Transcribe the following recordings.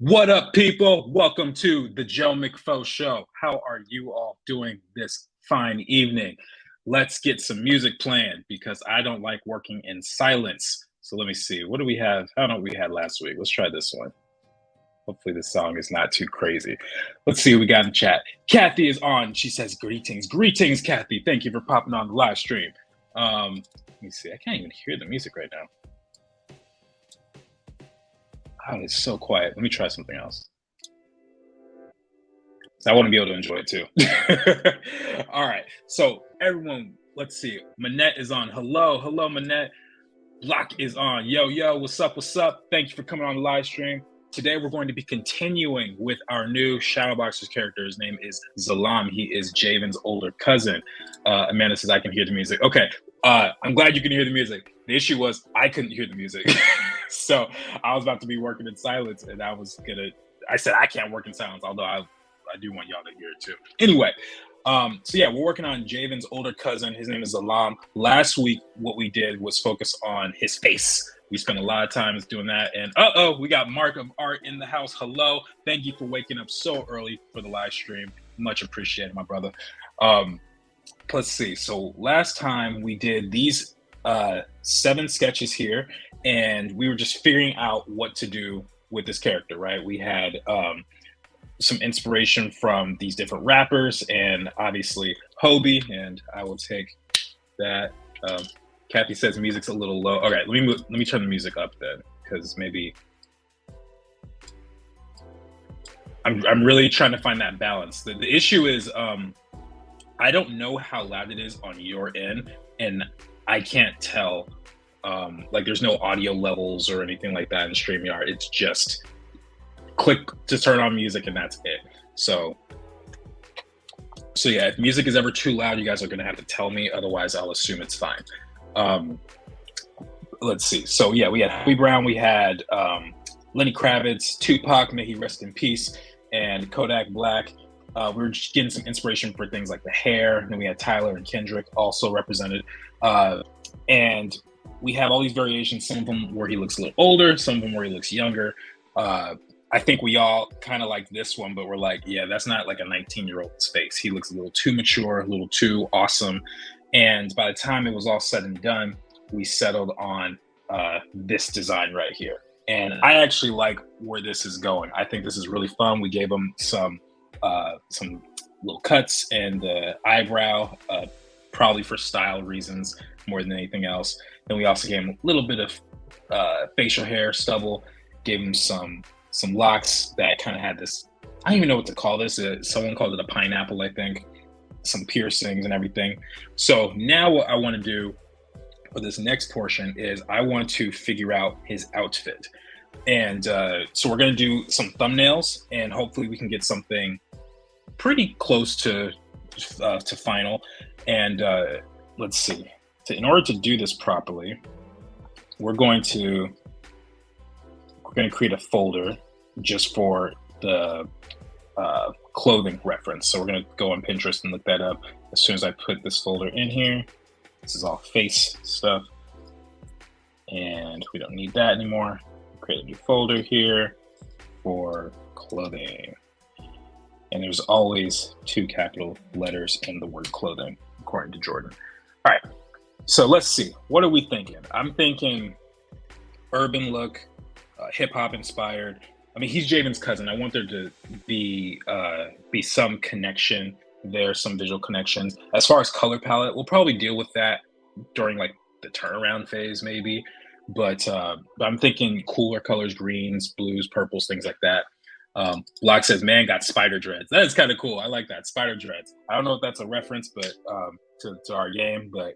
What up, people? Welcome to the Joe McFo Show. How are you all doing this fine evening? Let's get some music playing because I don't like working in silence. So let me see. What do we have? I don't know what we had last week. Let's try this one. Hopefully, this song is not too crazy. Let's see what we got in chat. Kathy is on. She says, Greetings. Greetings, Kathy. Thank you for popping on the live stream. Let me see. I can't even hear the music right now. Oh, it's so quiet. Let me try something else. I want to be able to enjoy it too. All right. So everyone, let's see. Manette is on. Hello, Manette. Block is on. Yo, what's up? Thank you for coming on the live stream. Today we're going to be continuing with our new Shadowboxers character. His name is Zalaam. He is Jayvn's older cousin. Amanda says I can hear the music. Okay. I'm glad you can hear the music. The issue was I couldn't hear the music. So I was about to be working in silence, and I said I can't work in silence, although I do want y'all to hear it too. Anyway, so yeah, we're working on Jayvn's older cousin. His name is Zalaam. Last week, what we did was focus on his face. We spent a lot of time doing that. And we got Mark of Art in the house. Hello. Thank you for waking up so early for the live stream. Much appreciated, my brother. Let's see. So last time we did these 7 sketches here, and we were just figuring out what to do with this character, right? We had some inspiration from these different rappers and obviously Hobie, and I will take that. Kathy says music's a little low. Okay, let me turn the music up then, because maybe I'm really trying to find that balance. The issue is I don't know how loud it is on your end, and I can't tell. Like there's no audio levels or anything like that in StreamYard. It's just click to turn on music and that's it. So yeah, if music is ever too loud, you guys are gonna have to tell me. Otherwise, I'll assume it's fine. Let's see. So yeah, we had Howie Brown, we had Lenny Kravitz, Tupac, may he rest in peace, and Kodak Black. We were just getting some inspiration for things like the hair. And then we had Tyler and Kendrick also represented. And we have all these variations, some of them where he looks a little older, some of them where he looks younger. I think we all kind of like this one, but we're like, yeah, that's not like a 19-year-old's face. He looks a little too mature, a little too awesome. And by the time it was all said and done, we settled on this design right here. And I actually like where this is going. I think this is really fun. We gave him some little cuts and the eyebrow, probably for style reasons more than anything else. Then we also gave him a little bit of facial hair, stubble, gave him some locks that kind of had this, I don't even know what to call this. Someone called it a pineapple, I think. Some piercings and everything. So now what I want to do for this next portion is I want to figure out his outfit. And so we're going to do some thumbnails, and hopefully we can get something pretty close to final. And let's see. In order to do this properly, we're going to create a folder just for the clothing reference. So we're going to go on Pinterest and look that up. As soon as I put this folder in here, this is all face stuff, and we don't need that anymore. Create a new folder here for clothing. And there's always 2 capital letters in the word clothing, according to Jordan. All right, so let's see. What are we thinking? I'm thinking urban look, hip hop inspired. I mean, he's Jayvn's cousin. I want there to be some connection there, some visual connections. As far as color palette, we'll probably deal with that during like the turnaround phase, maybe. But I'm thinking cooler colors, greens, blues, purples, things like that. Block says, man, got spider dreads. That is kind of cool. I like that, spider dreads. I don't know if that's a reference, but to our game, but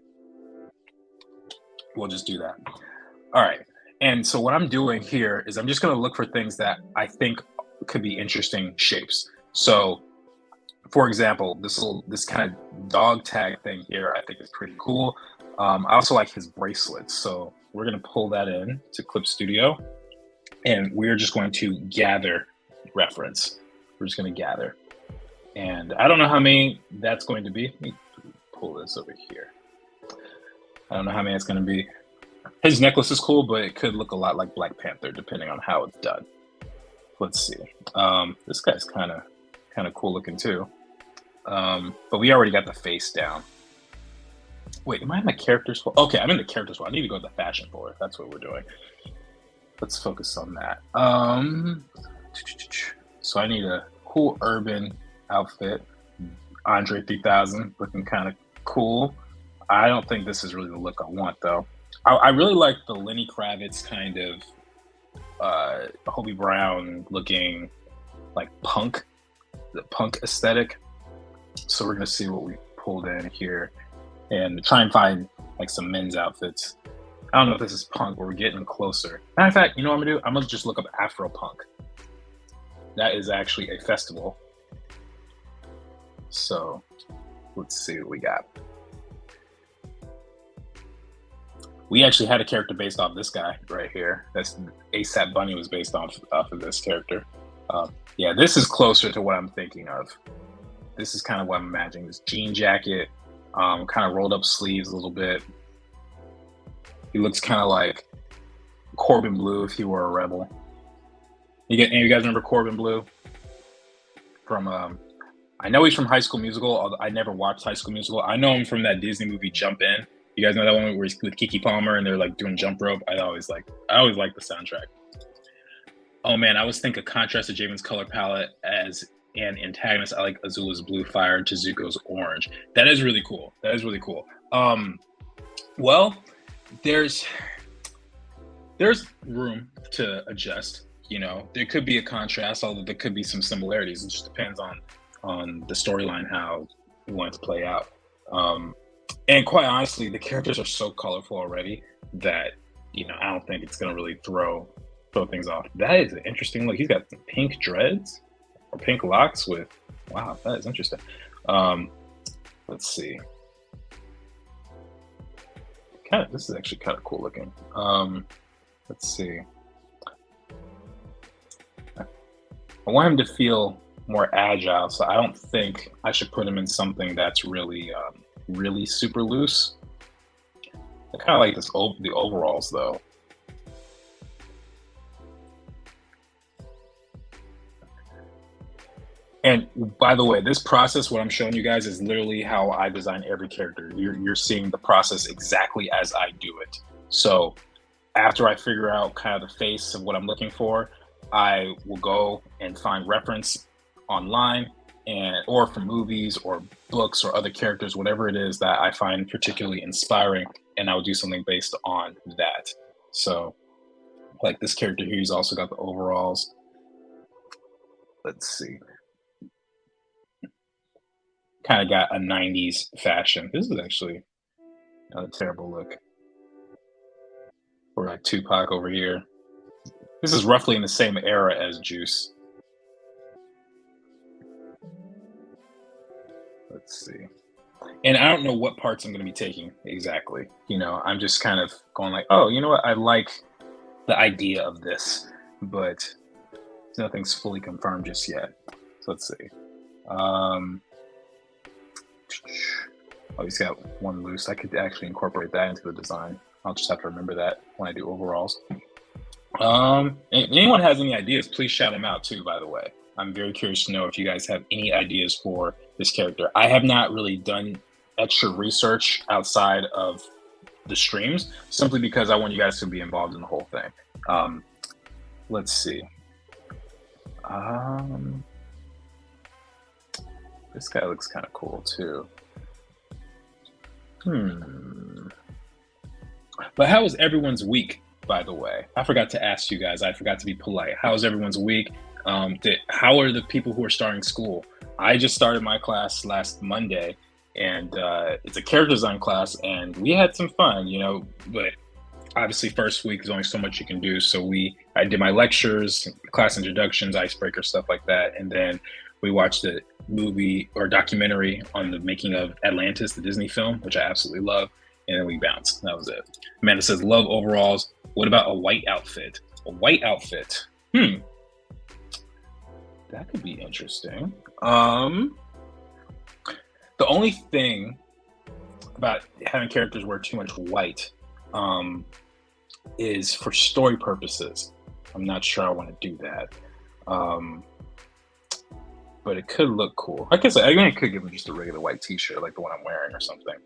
we'll just do that. All right. And so what I'm doing here is I'm just going to look for things that I think could be interesting shapes. So, for example, this kind of dog tag thing here, I think is pretty cool. I also like his bracelets. So we're going to pull that in to Clip Studio, and we're just going to gather reference. We're just going to gather. And I don't know how many that's going to be. Let me pull this over here. I don't know how many it's going to be. His necklace is cool, but it could look a lot like Black Panther depending on how it's done. Let's see. This guy's kind of cool looking too. But we already got the face down. Wait, am I in the characters for? Okay, I'm in the characters for. I need to go to the fashion for it. That's what we're doing. Let's focus on that. So I need a cool urban outfit. Andre 3000 looking kind of cool. I don't think this is really the look I want though. I really like the Lenny Kravitz kind of Hobie Brown looking like punk, the punk aesthetic. So we're gonna see what we pulled in here and try and find like some men's outfits. I don't know if this is punk, but we're getting closer. Matter of fact, you know what I'm gonna do? I'm gonna just look up Afro punk. That is actually a festival. So let's see what we got. We actually had a character based off this guy right here. That's ASAP Bunny was based off of this character. Yeah, this is closer to what I'm thinking of. This is kind of what I'm imagining. This jean jacket, kind of rolled up sleeves a little bit. He looks kind of like Corbin Bleu if he were a rebel. Any of you guys remember Corbin Bleu? From, I know he's from High School Musical, although I never watched High School Musical. I know him from that Disney movie Jump In. You guys know that one where he's with Keke Palmer and they're like doing jump rope? I always like the soundtrack. Oh man, I always think a contrast to Jayvn's color palette as an antagonist. I like Azula's blue fire and Chizuko's orange. That is really cool. That is really cool. Well, there's room to adjust. You know, there could be a contrast, although there could be some similarities. It just depends on the storyline, how we want it to play out. And quite honestly, the characters are so colorful already that, you know, I don't think it's gonna really throw things off. That is an interesting look. He's got pink dreads or pink locks with, wow, that is interesting. Let's see. This is actually kind of cool looking. Let's see. I want him to feel more agile, so I don't think I should put him in something that's really really super loose. I kind of like the overalls though. And by the way, this process, what I'm showing you guys, is literally how I design every character. You're seeing the process exactly as I do it. So after I figure out kind of the face of what I'm looking for, I will go and find reference online or from movies or books or other characters, whatever it is that I find particularly inspiring, and I'll do something based on that. So like this character here, he's also got the overalls. Let's see. Kind of got a 90s fashion. This is actually not a terrible look. Or like Tupac over here. This is roughly in the same era as Juice. Let's see. And I don't know what parts I'm going to be taking exactly. You know, I'm just kind of going like, oh, you know what? I like the idea of this, but nothing's fully confirmed just yet. So let's see. Oh, he's got one loose. I could actually incorporate that into the design. I'll just have to remember that when I do overalls. Anyone has any ideas, please shout them out too, by the way. I'm very curious to know if you guys have any ideas for this character. I have not really done extra research outside of the streams, simply because I want you guys to be involved in the whole thing. Let's see. This guy looks kind of cool too. But how was everyone's week, by the way? I forgot to ask you guys. I forgot to be polite. How was everyone's week? How are the people who are starting school? I just started my class last Monday, and it's a character design class, and we had some fun, you know, but obviously first week there's only so much you can do. So I did my lectures, class introductions, icebreaker, stuff like that. And then we watched a movie or documentary on the making of Atlantis, the Disney film, which I absolutely love. And then we bounced. That was it. Amanda says, love overalls. What about a white outfit? A white outfit. That could be interesting. The only thing about having characters wear too much white is for story purposes. I'm not sure I want to do that. Um, but it could look cool. I guess I mean, I could give him just a regular white T-shirt like the one I'm wearing or something.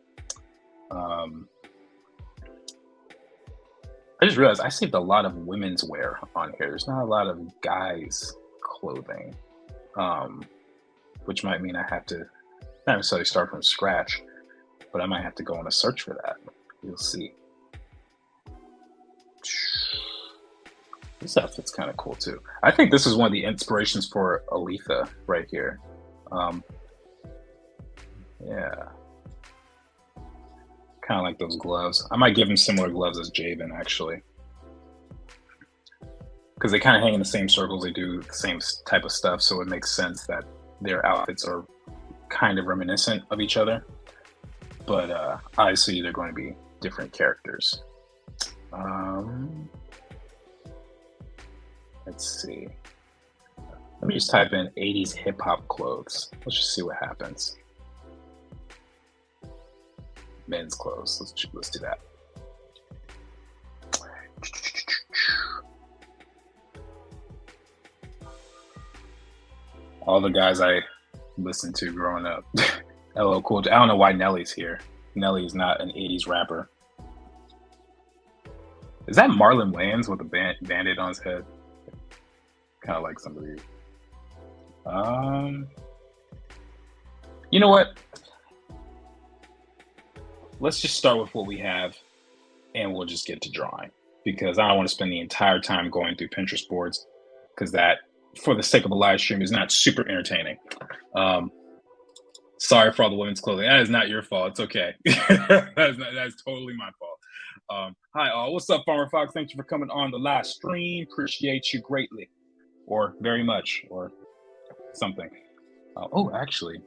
I just realized I saved a lot of women's wear on here. There's not a lot of guys' clothing, which might mean I have to not necessarily start from scratch, but I might have to go on a search for that. You'll see. This outfit's kind of cool too. I think this is one of the inspirations for Aletha right here. Yeah. Kind of like those gloves. I might give him similar gloves as Jayvn, actually. Because they kind of hang in the same circles, they do the same type of stuff, so it makes sense that their outfits are kind of reminiscent of each other. But obviously, they're going to be different characters. Let's see. Let me just type in 80s hip-hop clothes. Let's just see what happens. Men's clothes. Let's do that. All the guys I listened to growing up. LL Cool J. I don't know why Nelly's here. Nelly's not an 80s rapper. Is that Marlon Wayans with a band-aid on his head? Kind of like some of these. You know what? Let's just start with what we have, and we'll just get to drawing, because I don't want to spend the entire time going through Pinterest boards, because that, for the sake of a live stream, is not super entertaining. Sorry for all the women's clothing. That is not your fault. It's okay. That's totally my fault. Hi, all. What's up, Farmer Fox? Thank you for coming on the live stream. Appreciate you greatly, or very much, or something. Oh, actually,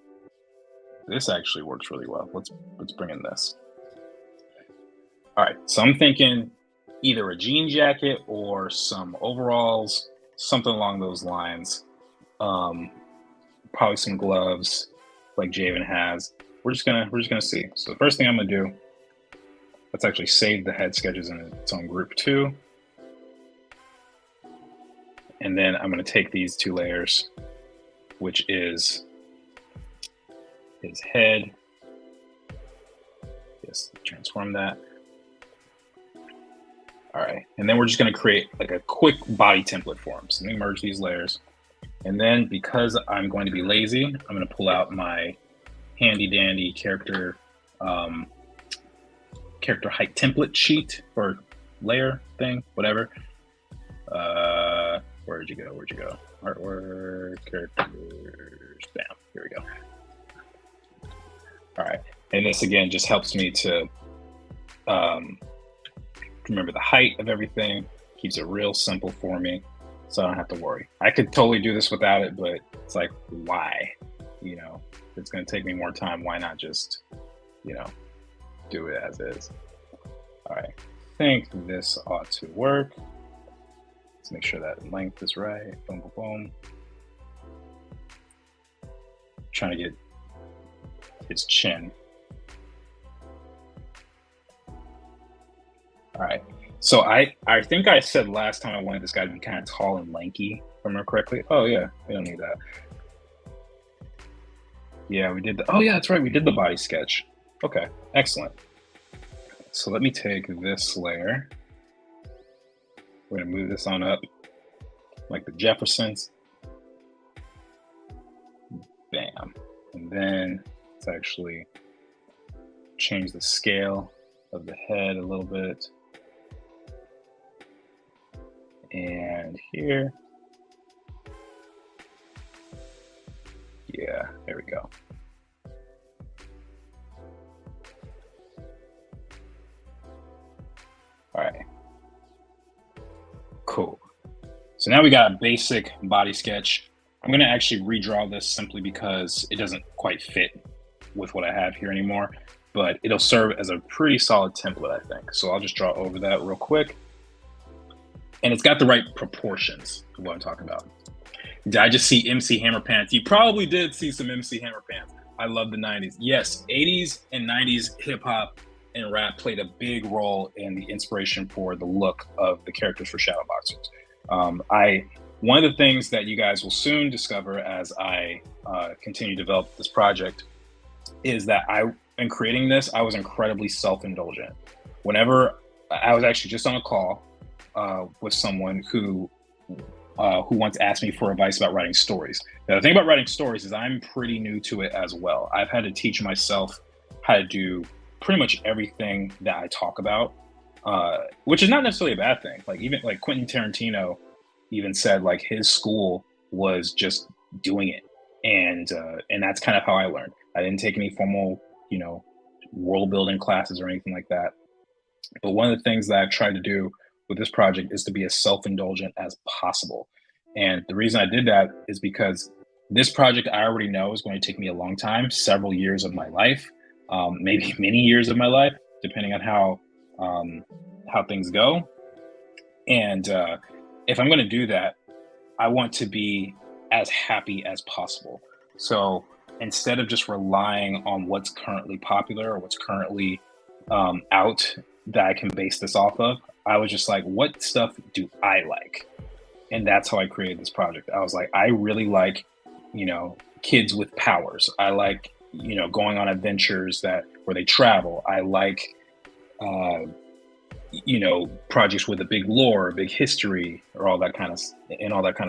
this actually works really well. Let's bring in this. All right, so I'm thinking either a jean jacket or some overalls, something along those lines. Probably some gloves, like Jayvn has. We're just gonna see. So the first thing I'm gonna do, let's actually save the head sketches in its own group too. And then I'm gonna take these two layers, which is his head. Just transform that. All right, and then we're just gonna create like a quick body template for him. So let me merge these layers. And then, because I'm going to be lazy, I'm going to pull out my handy dandy character height template sheet or layer thing, whatever. Where'd you go? Artwork, characters, bam, here we go. All right, and this again just helps me to remember the height of everything, keeps it real simple for me. So I don't have to worry. I could totally do this without it, but it's like, why? You know, if it's going to take me more time, why not just, you know, do it as is? All right, I think this ought to work. Let's make sure that length is right. Boom, boom, boom. Trying to get his chin. All right. So I think I said last time I wanted this guy to be kind of tall and lanky, if I remember correctly. Oh yeah, we don't need that. Yeah, we did oh yeah, that's right, we did the body sketch. Okay, excellent. So let me take this layer. We're gonna move this on up like the Jeffersons. Bam. And then let's actually change the scale of the head a little bit. And here, yeah, there we go. All right, cool. So now we got a basic body sketch. I'm gonna actually redraw this simply because it doesn't quite fit with what I have here anymore, but it'll serve as a pretty solid template, I think. So I'll just draw over that real quick. And it's got the right proportions of what I'm talking about. Did I just see MC Hammer Pants? You probably did see some MC Hammer Pants. I love the 90s. Yes, 80s and 90s hip hop and rap played a big role in the inspiration for the look of the characters for Shadowboxers. one of the things that you guys will soon discover as I continue to develop this project is that in creating this, I was incredibly self-indulgent. Whenever I was actually just on a call with someone who once asked me for advice about writing stories. Now, the thing about writing stories is I'm pretty new to it as well. I've had to teach myself how to do pretty much everything that I talk about, which is not necessarily a bad thing. Like even like Quentin Tarantino even said like his school was just doing it, and that's kind of how I learned. I didn't take any formal, world building classes or anything like that. But one of the things that I've tried to do with this project is to be as self-indulgent as possible. And the reason I did that is because this project I already know is going to take me a long time, several years of my life, maybe many years of my life, depending on how things go. And if I'm going to do that, I want to be as happy as possible. So instead of just relying on what's currently popular or what's currently out that I can base this off of, I was just like, what stuff do I like? And that's how I created this project. I was like, I really like, kids with powers. I like, going on adventures where they travel. I like, projects with a big lore, a big history, or all that kind of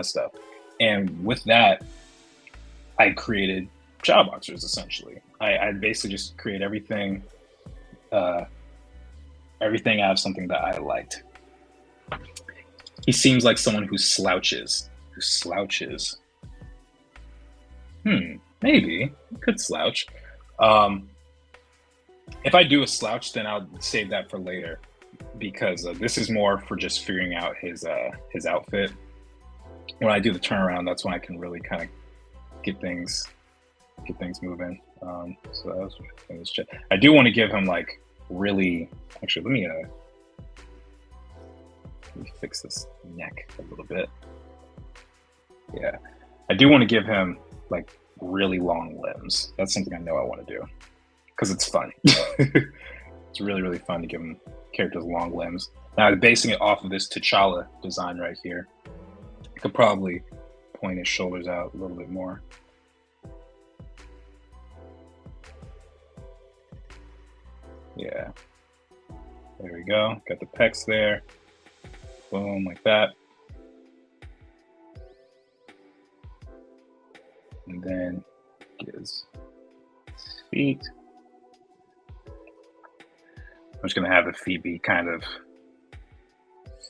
stuff. And with that, I created shadow boxers. Essentially, I basically just create everything out of something that I liked. He seems like someone who slouches. Maybe he could slouch. If I do a slouch, then I'll save that for later, because this is more for just figuring out his outfit. When I do the turnaround, that's when I can really kind of get things moving. So that was I do want to give him like really. Actually, let me fix this neck a little bit. Yeah, I do want to give him like really long limbs. That's something I know I want to do because it's fun. It's really, really fun to give him characters long limbs. Now, basing it off of this T'Challa design right here, I could probably point his shoulders out a little bit more. Yeah, there we go. Got the pecs there. Boom, like that. And then get his feet. I'm just gonna have the feet be kind of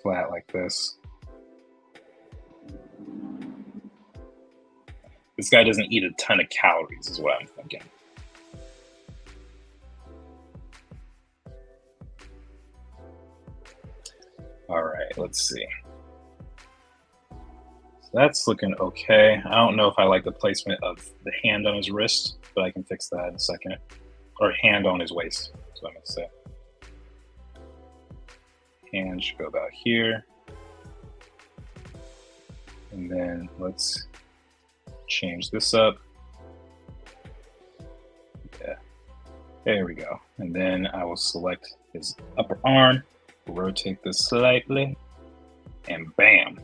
flat like this. This guy doesn't eat a ton of calories, is what I'm thinking. All right, let's see. So that's looking okay. I don't know if I like the placement of the hand on his wrist, but I can fix that in a second. Or hand on his waist, that's what I'm gonna say. Hand should go about here. And then let's change this up. Yeah, there we go. And then I will select his upper arm, rotate this slightly, and bam.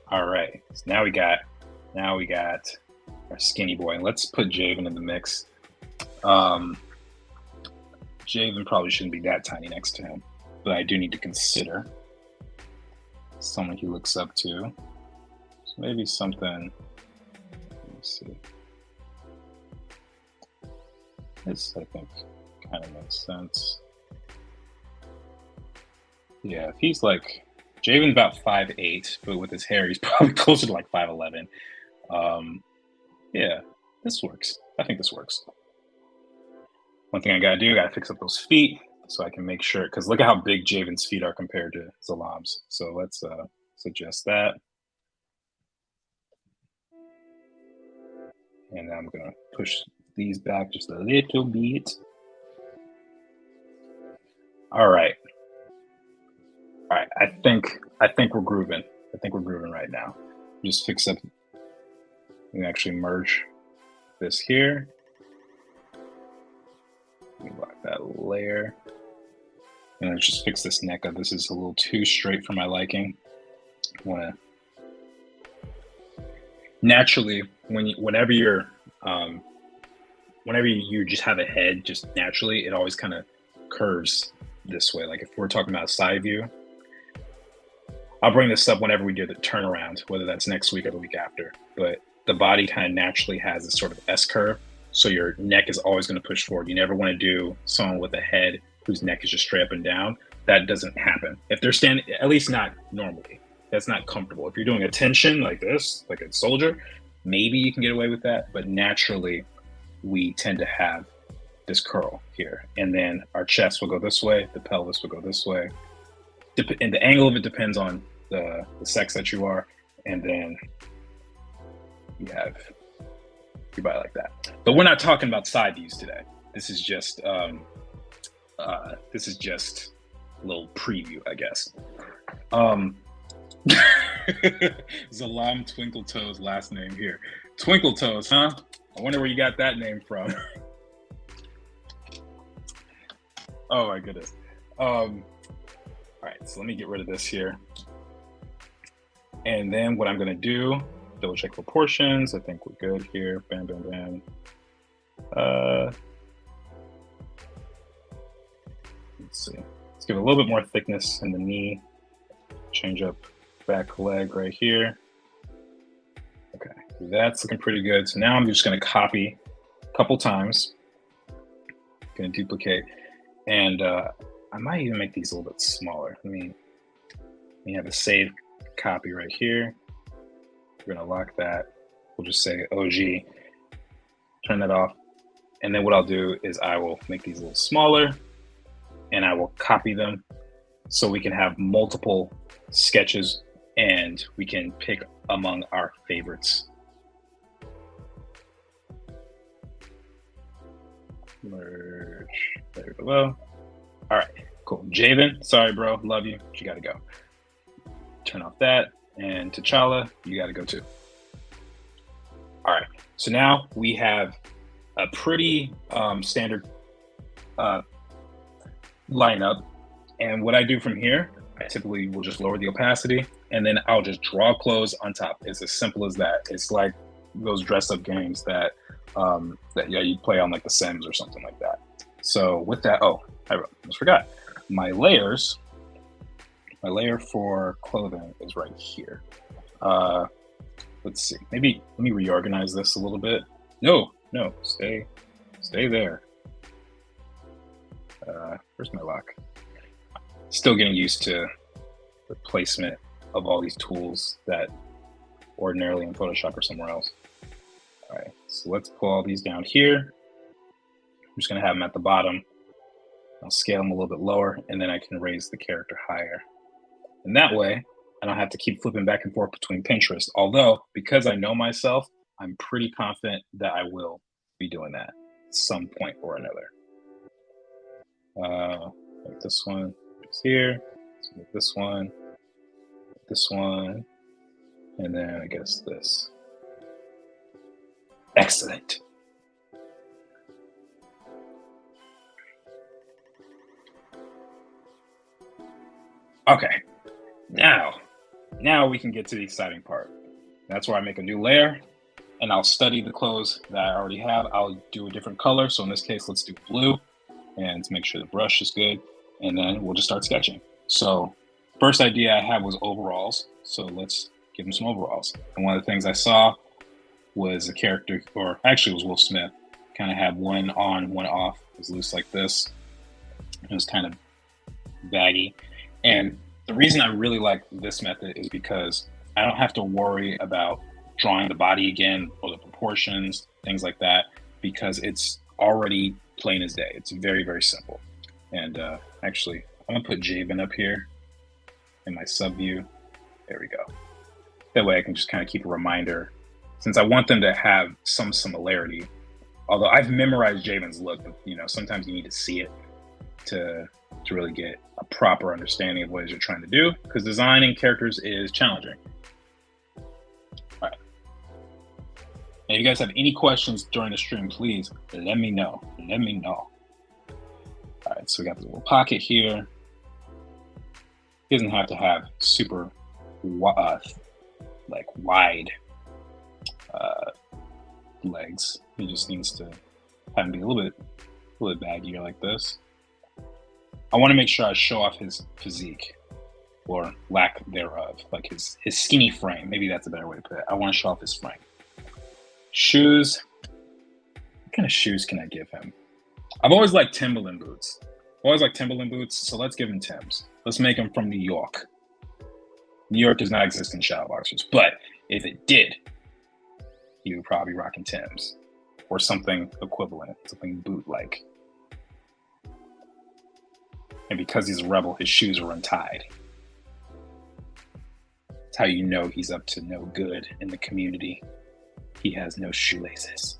All right, so now we got our skinny boy. And let's put Jayvn in the mix. Jayvn probably shouldn't be that tiny next to him, but I do need to consider someone he looks up to. So maybe something, let me see. This, I think, kind of makes sense. Yeah, if he's like, Jayvn's about 5'8", but with his hair, he's probably closer to like 5'11". Yeah, this works. I think this works. One thing I gotta do, I gotta fix up those feet so I can make sure, because look at how big Jayvn's feet are compared to Zalaam's. So let's adjust that. And I'm gonna push these back just a little bit. All right. All right, I think we're grooving. I think we're grooving right now. Just fix up, and actually merge this here. Let me lock that layer. And let's just fix this neck up. This is a little too straight for my liking. want to naturally, whenever you just have a head, just naturally, it always kind of curves this way. Like if we're talking about side view, I'll bring this up whenever we do the turnaround, whether that's next week or the week after. But the body kind of naturally has this sort of S curve. So your neck is always going to push forward. You never want to do someone with a head whose neck is just straight up and down. That doesn't happen. If they're standing, at least not normally. That's not comfortable. If you're doing a tension like this, like a soldier, maybe you can get away with that. But naturally, we tend to have this curl here. And then our chest will go this way. The pelvis will go this way. And the angle of it depends on the sex that you are. And then you have your body like that. But we're not talking about side views today. This is just a little preview, I guess. Zalaam Twinkle Toes, last name here. Twinkle Toes, huh? I wonder where you got that name from. Oh my goodness. All right, so let me get rid of this here. And then what I'm gonna do, double check proportions. I think we're good here. Bam, bam, bam. Let's see. Let's give it a little bit more thickness in the knee. Change up back leg right here. Okay, that's looking pretty good. So now I'm just gonna copy a couple times. Gonna duplicate. And I might even make these a little bit smaller. Let me have a save copy right here. We're gonna lock that. We'll just say OG, turn that off. And then what I'll do is I will make these a little smaller and I will copy them so we can have multiple sketches and we can pick among our favorites. Merge there below. All right, cool. Jayvn, sorry, bro. Love you, but you gotta go. Turn off that. And T'Challa, you gotta go too. All right, so now we have a pretty standard lineup. And what I do from here, I typically will just lower the opacity and then I'll just draw clothes on top. It's as simple as that. It's like those dress up games that you play on like The Sims or something like that. So with that, oh, I almost forgot. My layer for clothing is right here. Let's see, maybe let me reorganize this a little bit. No, stay there. Where's my lock? Still getting used to the placement of all these tools that ordinarily in Photoshop or somewhere else. All right, so let's pull all these down here. I'm just gonna have them at the bottom. I'll scale them a little bit lower and then I can raise the character higher. And that way, I don't have to keep flipping back and forth between Pinterest. Although, because I know myself, I'm pretty confident that I will be doing that at some point or another. Like this one is here. Let's make this one, and then I guess this. Excellent. Okay, now we can get to the exciting part. That's where I make a new layer and I'll study the clothes that I already have. I'll do a different color. So in this case, let's do blue and to make sure the brush is good. And then we'll just start sketching. So first idea I had was overalls. So let's give him some overalls. And one of the things I saw was a character, or actually it was Will Smith, kind of had one on, one off. It was loose like this. It was kind of baggy. And the reason I really like this method is because I don't have to worry about drawing the body again or the proportions, things like that, because it's already plain as day. It's very, very simple. And actually, I'm gonna put Jayvn up here in my sub view. There we go. That way I can just kind of keep a reminder, since I want them to have some similarity. Although I've memorized Jayvn's look, but sometimes you need to see it to really get a proper understanding of what it is you're trying to do, because designing characters is challenging. All right. And if you guys have any questions during the stream, please let me know. Let me know. All right, so we got this little pocket here. He doesn't have to have super like wide legs. He just needs to have him be a little bit baggier like this. I want to make sure I show off his physique, or lack thereof, like his skinny frame. Maybe that's a better way to put it. I want to show off his frame. Shoes. What kind of shoes can I give him? I've always liked Timberland boots. So let's give him Timbs. Let's make him from New York. New York does not exist in shadow boxers, but if it did, he would probably be rocking Timbs or something equivalent, something boot-like. And because he's a rebel, his shoes are untied. That's how you know he's up to no good in the community. He has no shoelaces.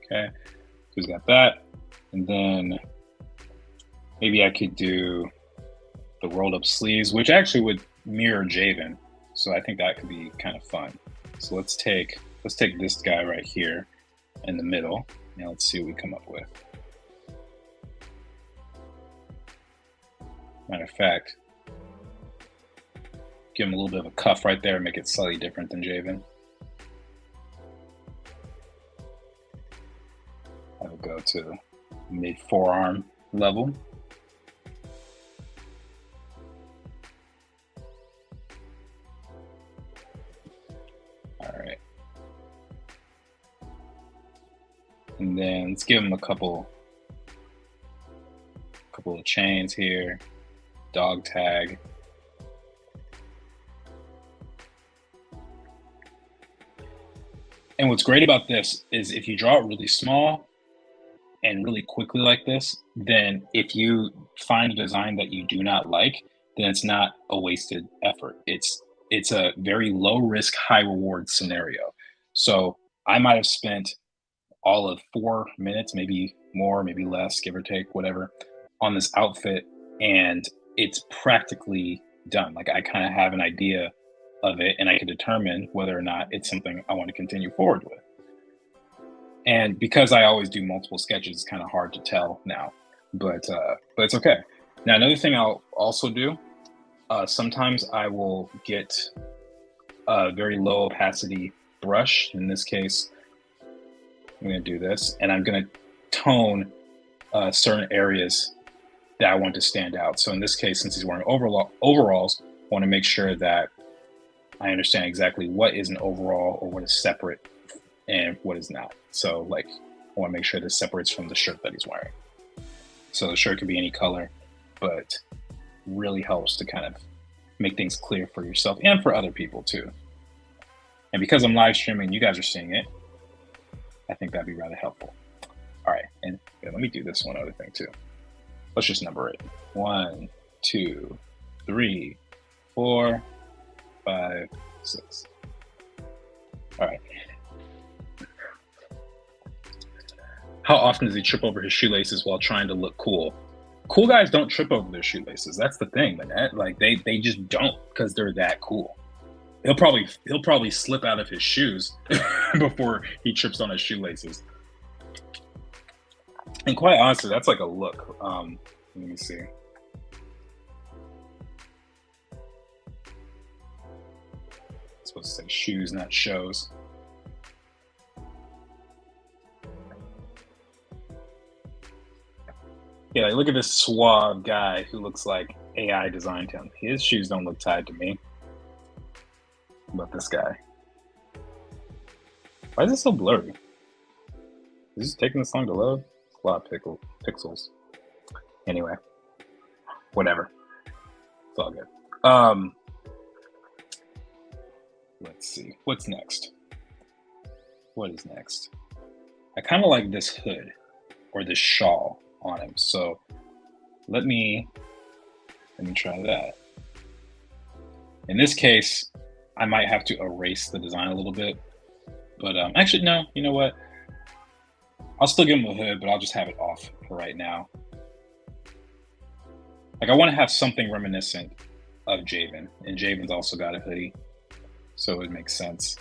Okay, so he's got that. And then maybe I could do the rolled up sleeves, which actually would mirror Jayvn. So I think that could be kind of fun. So let's take this guy right here in the middle. Now let's see what we come up with. Matter of fact, give him a little bit of a cuff right there, make it slightly different than Jayvn. I would go to mid forearm level. All right. And then let's give him a couple of chains here, dog tag. And what's great about this is if you draw it really small and really quickly like this, then if you find a design that you do not like, then it's not a wasted effort. It's a very low risk, high reward scenario. So I might have spent all of 4 minutes, maybe more, maybe less, give or take, whatever, on this outfit, and it's practically done. Like I kind of have an idea of it, and I can determine whether or not it's something I want to continue forward with. And because I always do multiple sketches, it's kind of hard to tell now, but it's okay. Now, another thing I'll also do, sometimes I will get a very low opacity brush. In this case, I'm going to do this, and I'm going to tone certain areas that I want to stand out. So in this case, since he's wearing overalls, I want to make sure that I understand exactly what is an overall or what is separate and what is not. So like, I want to make sure this separates from the shirt that he's wearing. So the shirt could be any color, but really helps to kind of make things clear for yourself and for other people too. And because I'm live streaming, you guys are seeing it, I think that'd be rather helpful. All right, and let me do this one other thing too. Let's just number it. 1, 2, 3, 4, 5, 6. All right. How often does he trip over his shoelaces while trying to look cool? Cool guys don't trip over their shoelaces. That's the thing, man. Like they just don't, because they're that cool. He'll probably slip out of his shoes before he trips on his shoelaces. And quite honestly, that's like a look. Let me see. It's supposed to say shoes, not shows. Yeah, like, look at this suave guy who looks like AI designed him. His shoes don't look tied to me. But this guy. Why is it so blurry? Is this taking this long to load? It's a lot of pixels. Anyway, whatever. It's all good. Let's see. What's next? What is next? I kind of like this hood or this shawl on him. So let me try that. In this case, I might have to erase the design a little bit, but actually no, you know what? I'll still give him a hood, but I'll just have it off for right now. Like I want to have something reminiscent of Jayvn, and Jayvn's also got a hoodie, so it makes sense.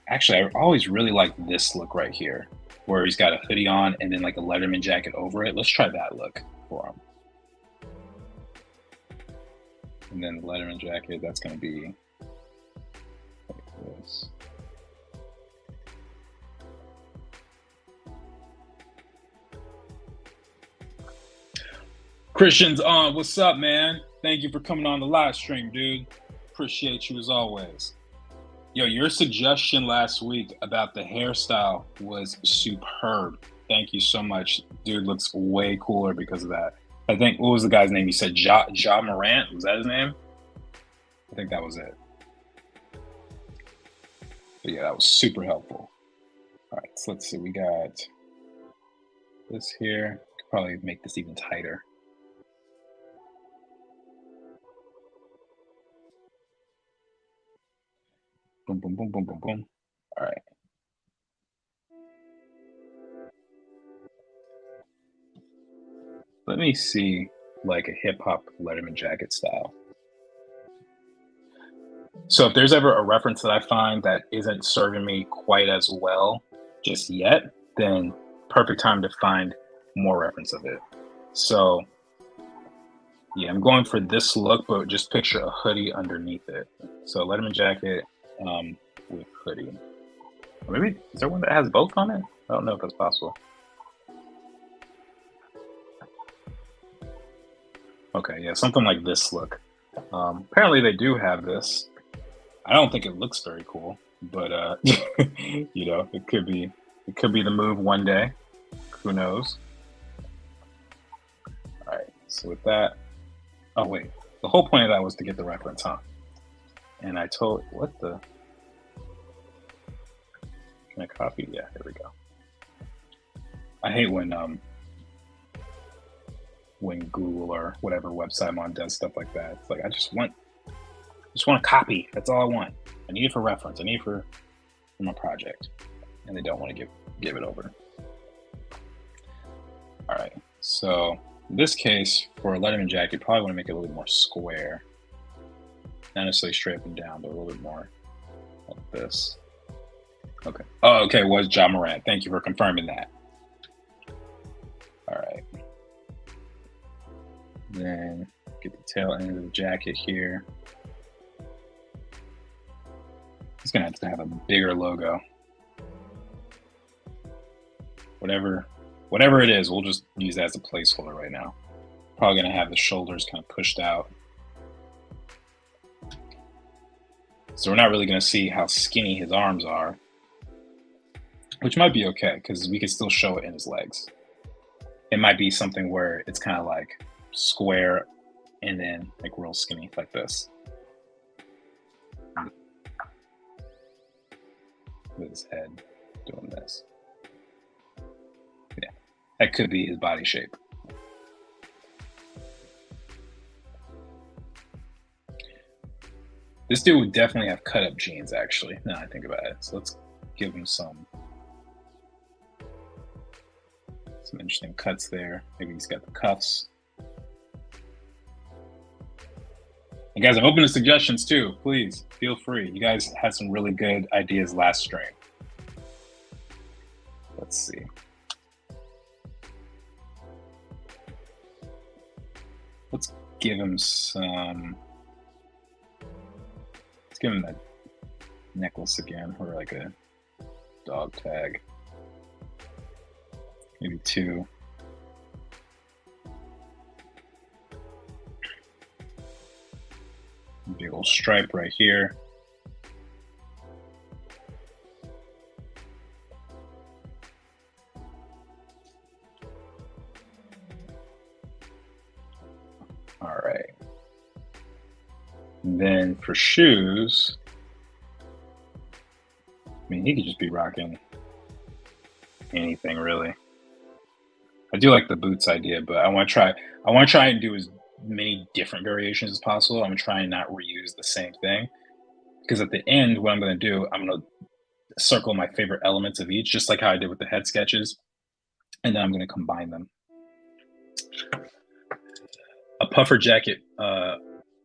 Actually, I always really like this look right here. where he's got a hoodie on and then like a Letterman jacket over it. Let's try that look for him. And then the Letterman jacket, that's going to be like this. Christian's on. What's up, man? Thank you for coming on the live stream, dude. Appreciate you as always. Yo, your suggestion last week about the hairstyle was superb. Thank you so much. Dude looks way cooler because of that. I think, what was the guy's name? You said Ja Morant? Was that his name? I think that was it. But yeah, that was super helpful. All right, so let's see. We got this here. Could probably make this even tighter. Boom, boom, boom, boom, boom, boom. All right. Let me see like a hip hop Letterman jacket style. So if there's ever a reference that I find that isn't serving me quite as well just yet, then perfect time to find more reference of it. So yeah, I'm going for this look, but just picture a hoodie underneath it. So Letterman jacket with hoodie. Or maybe, is there one that has both on it? I don't know if that's possible. Okay, yeah, something like this look. Apparently they do have this. I don't think it looks very cool, but you know, it could be the move one day. Who knows? All right, so with that, oh wait, the whole point of that was to get the reference, huh? And I told, what the? Can I copy? Yeah, there we go. I hate when Google or whatever website I'm on does stuff like that. It's like I just want a copy. That's all I want. I need it for reference. I need it for my project, and they don't want to give it over. All right. So in this case, for a Letterman jacket, probably want to make it a little bit more square, not necessarily straight up and down, but a little bit more like this. Okay. Oh, okay. Was Ja Morant? Thank you for confirming that. All right. Then get the tail end of the jacket here. It's gonna have to have a bigger logo. Whatever it is, we'll just use that as a placeholder right now. Probably gonna have the shoulders kind of pushed out. So we're not really gonna see how skinny his arms are, which might be okay because we can still show it in his legs. It might be something where it's kind of like square and then like real skinny like this. With his head doing this. Yeah, that could be his body shape. This dude would definitely have cut up jeans actually, now I think about it. So let's give him some interesting cuts there. Maybe he's got the cuffs. And guys, I'm open to suggestions too. Please feel free. You guys had some really good ideas last stream. Let's see. Let's give him some. Let's give him that necklace again, or like a dog tag. Maybe two. Big old stripe right here. All right. And then for shoes, I mean, he could just be rocking anything really. I do like the boots idea, but I want to try and do as many different variations as possible. I'm gonna try and not reuse the same thing, because at the end, what I'm gonna do, I'm gonna circle my favorite elements of each, just like how I did with the head sketches, and then I'm gonna combine them. A puffer jacket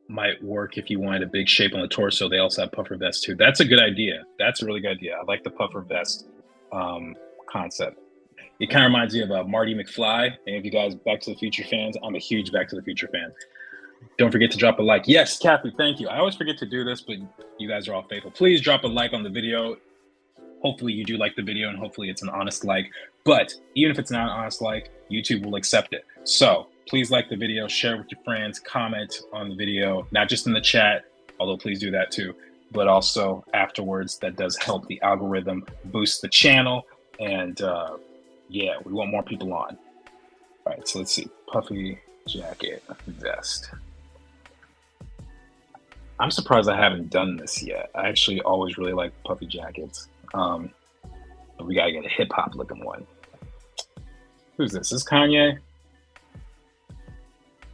might work if you wanted a big shape on the torso. They also have puffer vests too. That's a good idea. That's a really good idea. I like the puffer vest concept. It kind of reminds me of Marty McFly. And if you guys Back to the Future fans, I'm a huge Back to the Future fan. Don't forget to drop a like. Yes, Kathy, thank you. I always forget to do this, but you guys are all faithful. Please drop a like on the video. Hopefully you do like the video, and hopefully it's an honest like. But even if it's not an honest like, YouTube will accept it. So please like the video, share it with your friends, comment on the video, not just in the chat, although please do that too, but also afterwards. That does help the algorithm boost the channel. And yeah, we want more people on. All right, so let's see. Puffy jacket, vest. I'm surprised I haven't done this yet. I actually always really like puffy jackets. But we gotta get a hip hop looking one. Who's this? Is this Kanye?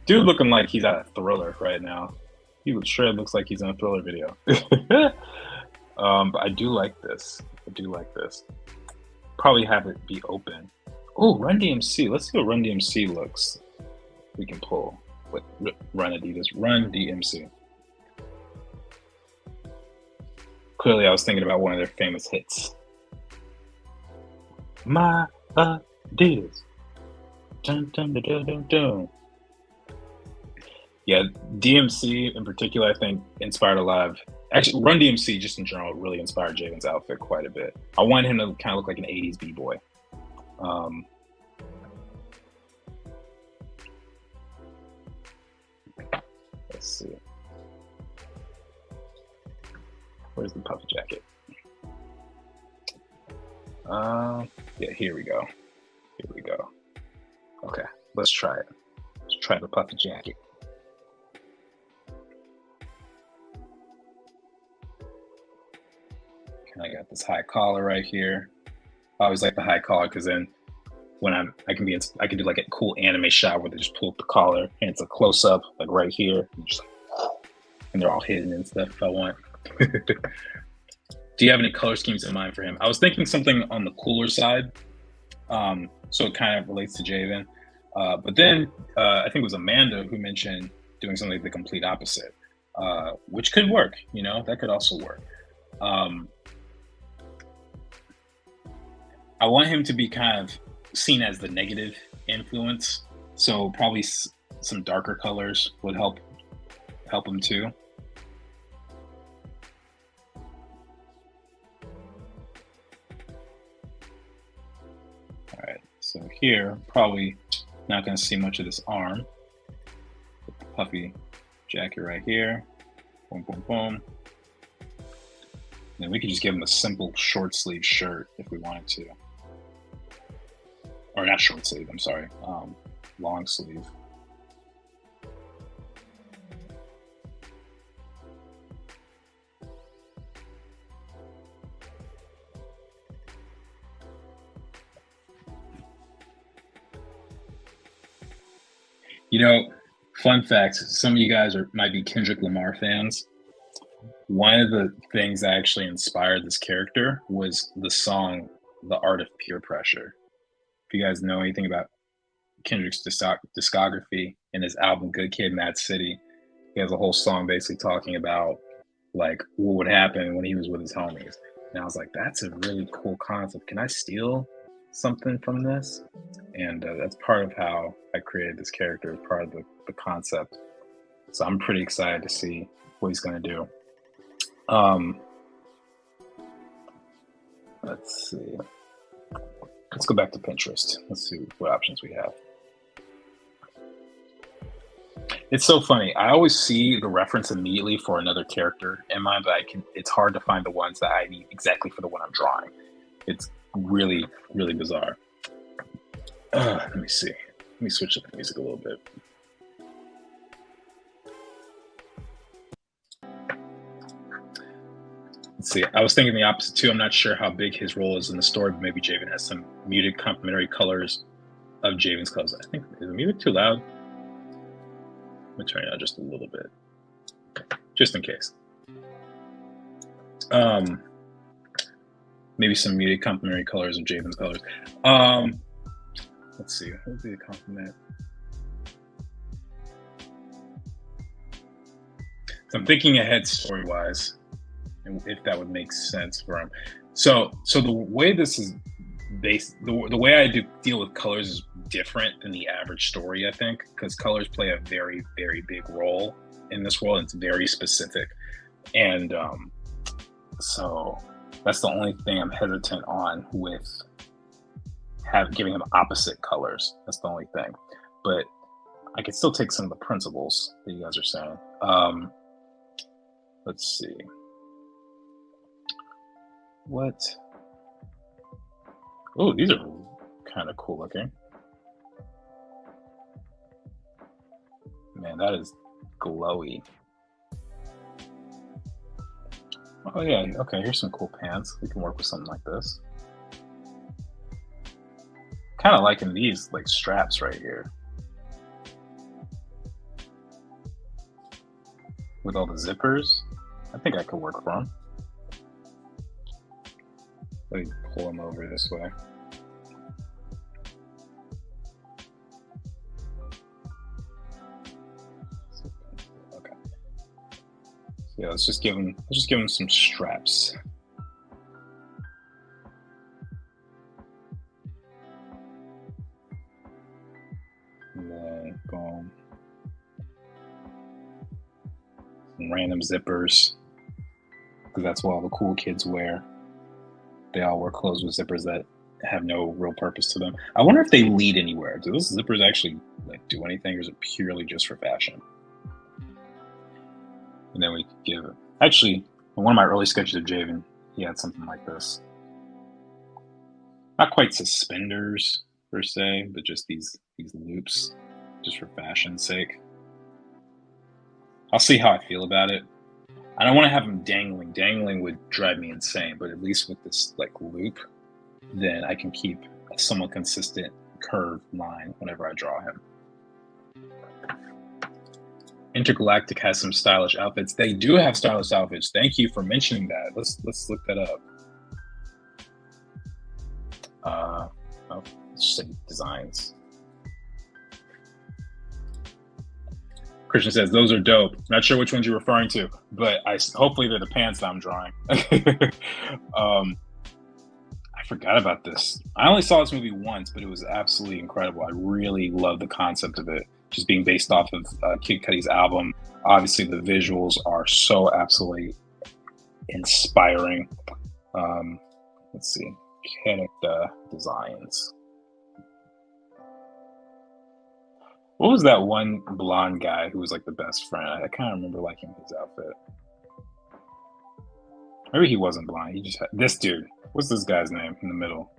Dude looking like he's at a Thriller right now. He sure looks like he's in a Thriller video. But I do like this. I do like this. Probably have it be open. Oh, Run DMC. Let's see what Run DMC looks. We can pull with Run Adidas. Run DMC. Clearly, I was thinking about one of their famous hits. My Adidas. Dun, dun, dun, dun, dun, dun. Yeah, DMC in particular, I think, inspired a lot of. Actually, Run DMC just in general really inspired Jayvn's outfit quite a bit. I want him to kind of look like an 80s b-boy. Let's see. Where's the puffy jacket? Yeah, here we go. Here we go. Okay, let's try it. Let's try the puffy jacket. I got this high collar right here. I always like the high collar because then when I can do like a cool anime shot where they just pull up the collar and it's a close up like right here, and, just like, and they're all hidden and stuff if I want. Do you have any color schemes in mind for him? I was thinking something on the cooler side, so it kind of relates to Jayvn. But then I think it was Amanda who mentioned doing something the complete opposite, which could work. You know, that could also work. I want him to be kind of seen as the negative influence, so probably some darker colors would help him too. All right, so here probably not going to see much of this arm. Put the puffy jacket right here. Boom, boom, boom. And we could just give him a simple short sleeve shirt if we wanted to. Or not short sleeve, I'm sorry, long sleeve. You know, fun facts, some of you guys might be Kendrick Lamar fans. One of the things that actually inspired this character was the song, The Art of Peer Pressure. If you guys know anything about Kendrick's discography and his album Good Kid, Mad City, he has a whole song basically talking about like what would happen when he was with his homies. And I was like, that's a really cool concept. Can I steal something from this? And that's part of how I created this character, as part of the concept. So I'm pretty excited to see what he's going to do. Let's see. Let's go back to Pinterest. Let's see what options we have. It's so funny. I always see the reference immediately for another character in mind, but it's hard to find the ones that I need exactly for the one I'm drawing. It's really, really bizarre. Let me see. Let me switch up the music a little bit. Let's see. I was thinking the opposite too. I'm not sure how big his role is in the story, but maybe Jayvn has some muted complementary colors of Jayvn's clothes. I think, is the music too loud? Let me turn it down just a little bit, just in case. Maybe some muted complementary colors of Jayvn's colors. Let's see. What would be the complement? So I'm thinking ahead story-wise, and if that would make sense for him. So the way this is the way I do deal with colors is different than the average story, I think, because colors play a very, very big role in this world. It's very specific. And so that's the only thing I'm hesitant on with giving them opposite colors. That's the only thing. But I could still take some of the principles that you guys are saying. Let's see. What? Oh, these are kind of cool looking. Man, that is glowy. Oh yeah, okay, here's some cool pants. We can work with something like this. Kind of liking these like straps right here. With all the zippers. I think I could work for them. Let me pull them over this way. Okay. So yeah, let's just give them some straps. And then boom. Some random zippers. Because that's what all the cool kids wear. They all wear clothes with zippers that have no real purpose to them. I wonder if they lead anywhere. Do those zippers actually like do anything, or is it purely just for fashion? And then we give actually in one of my early sketches of Jayvn, he had something like this. Not quite suspenders per se, but just these loops, just for fashion's sake. I'll see how I feel about it. I don't want to have him dangling. Dangling would drive me insane, but at least with this like loop, then I can keep a somewhat consistent curved line whenever I draw him. Intergalactic has some stylish outfits. They do have stylish outfits. Thank you for mentioning that. Let's look that up. Let's say designs. Christian says, those are dope. Not sure which ones you're referring to, but hopefully they're the pants that I'm drawing. I forgot about this. I only saw this movie once, but it was absolutely incredible. I really love the concept of it, just being based off of Kid Cudi's album. Obviously, the visuals are so absolutely inspiring. Let's see. Character designs. What was that one blonde guy who was like the best friend? I kind of remember liking his outfit. Maybe he wasn't blonde. He just had this dude. What's this guy's name in the middle?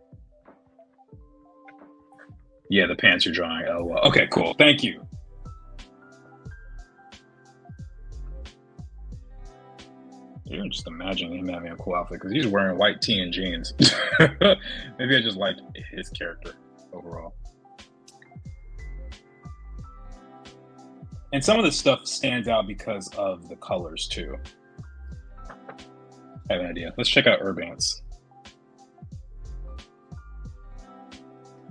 Yeah, the pants you're drawing. Oh, well. Okay, cool. Thank you. You can just imagine him having a cool outfit because he's wearing white tee and jeans. Maybe I just like his character overall. And some of the stuff stands out because of the colors too. I have an idea. Let's check out Urbance.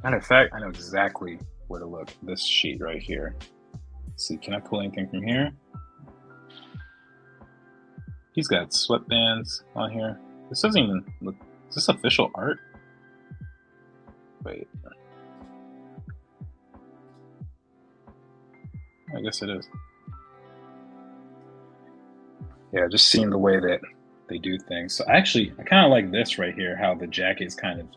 Matter of fact, I know exactly where to look. This sheet right here. Let's see, can I pull anything from here? He's got sweatbands on here. This doesn't even look. Is this official art? Wait. I guess it is. Yeah, just seeing the way that they do things. So I kind of like this right here, how the jacket is kind of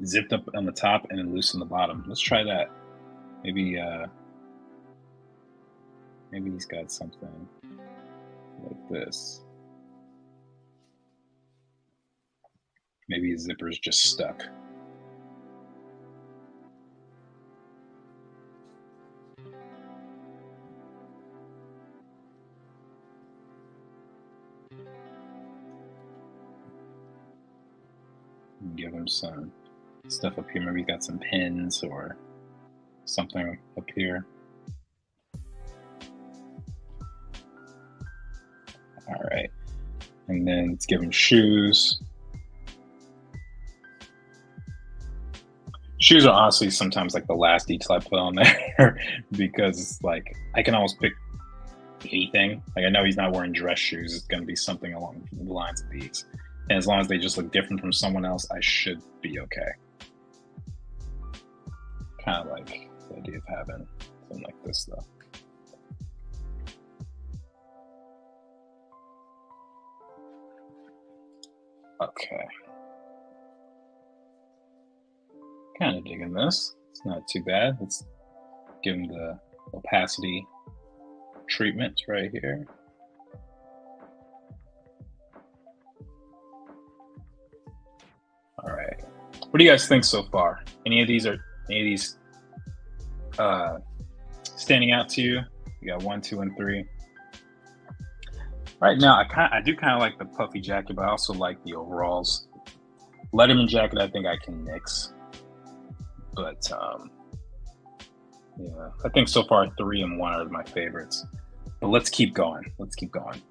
zipped up on the top and then loose on the bottom. Let's try that. Maybe he's got something like this. Maybe his zipper's just stuck. Give him some stuff up here. Maybe he's got some pins or something up here. All right. And then let's give him shoes. Shoes are honestly sometimes like the last detail I put on there because like I can almost pick anything. Like I know he's not wearing dress shoes. It's going to be something along the lines of these. And as long as they just look different from someone else, I should be okay. Kind of like the idea of having something like this, though. Okay. Kind of digging this. It's not too bad. Let's give him the opacity treatment right here. All right. What do you guys think so far? Any of these standing out to you? You got 1, 2, and 3. Right now, I do kind of like the puffy jacket, but I also like the overalls. Letterman jacket, I think I can mix, but yeah, I think so far 3 and 1 are my favorites. But let's keep going. Let's keep going.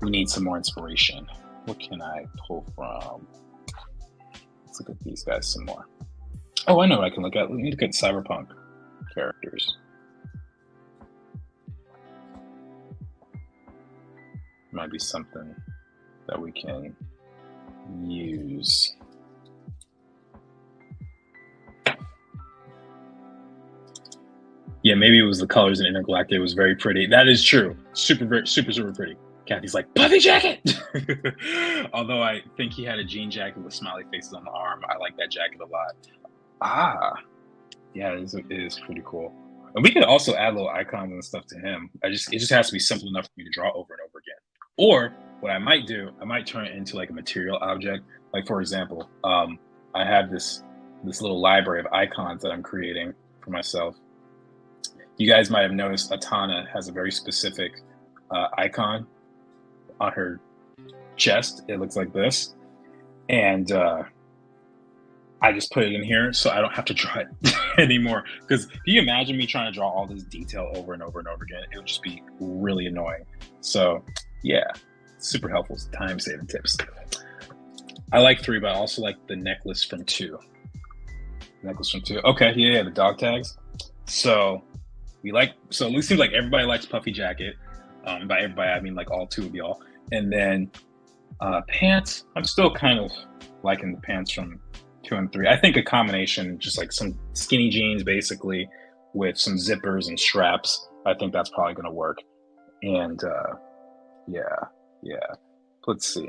We need some more inspiration. What can I pull from? Let's look at these guys some more. Oh, I know what I can look at. Let me look at cyberpunk characters. Might be something that we can use. Yeah, maybe it was the colors in Intergalactic. It was very pretty. That is true. Super pretty. Kathy's like, puffy jacket! Although I think he had a jean jacket with smiley faces on the arm. I like that jacket a lot. Ah, yeah, it is pretty cool. And we could also add little icons and stuff to him. It just has to be simple enough for me to draw over and over again. Or what I might do, I might turn it into like a material object. Like for example, I have this little library of icons that I'm creating for myself. You guys might have noticed Atana has a very specific icon on her chest. It looks like this. And I just put it in here so I don't have to draw it anymore. Because can you imagine me trying to draw all this detail over and over and over again? It would just be really annoying. So yeah, super helpful time-saving tips. I like 3, but I also like the necklace from 2. Necklace from 2. Okay, yeah, the dog tags. So it seems like everybody likes puffy jacket. By everybody, I mean like all 2 of y'all. And then pants, I'm still kind of liking the pants from 2 and 3. I think a combination, just like some skinny jeans basically with some zippers and straps, I think that's probably going to work. And yeah. Let's see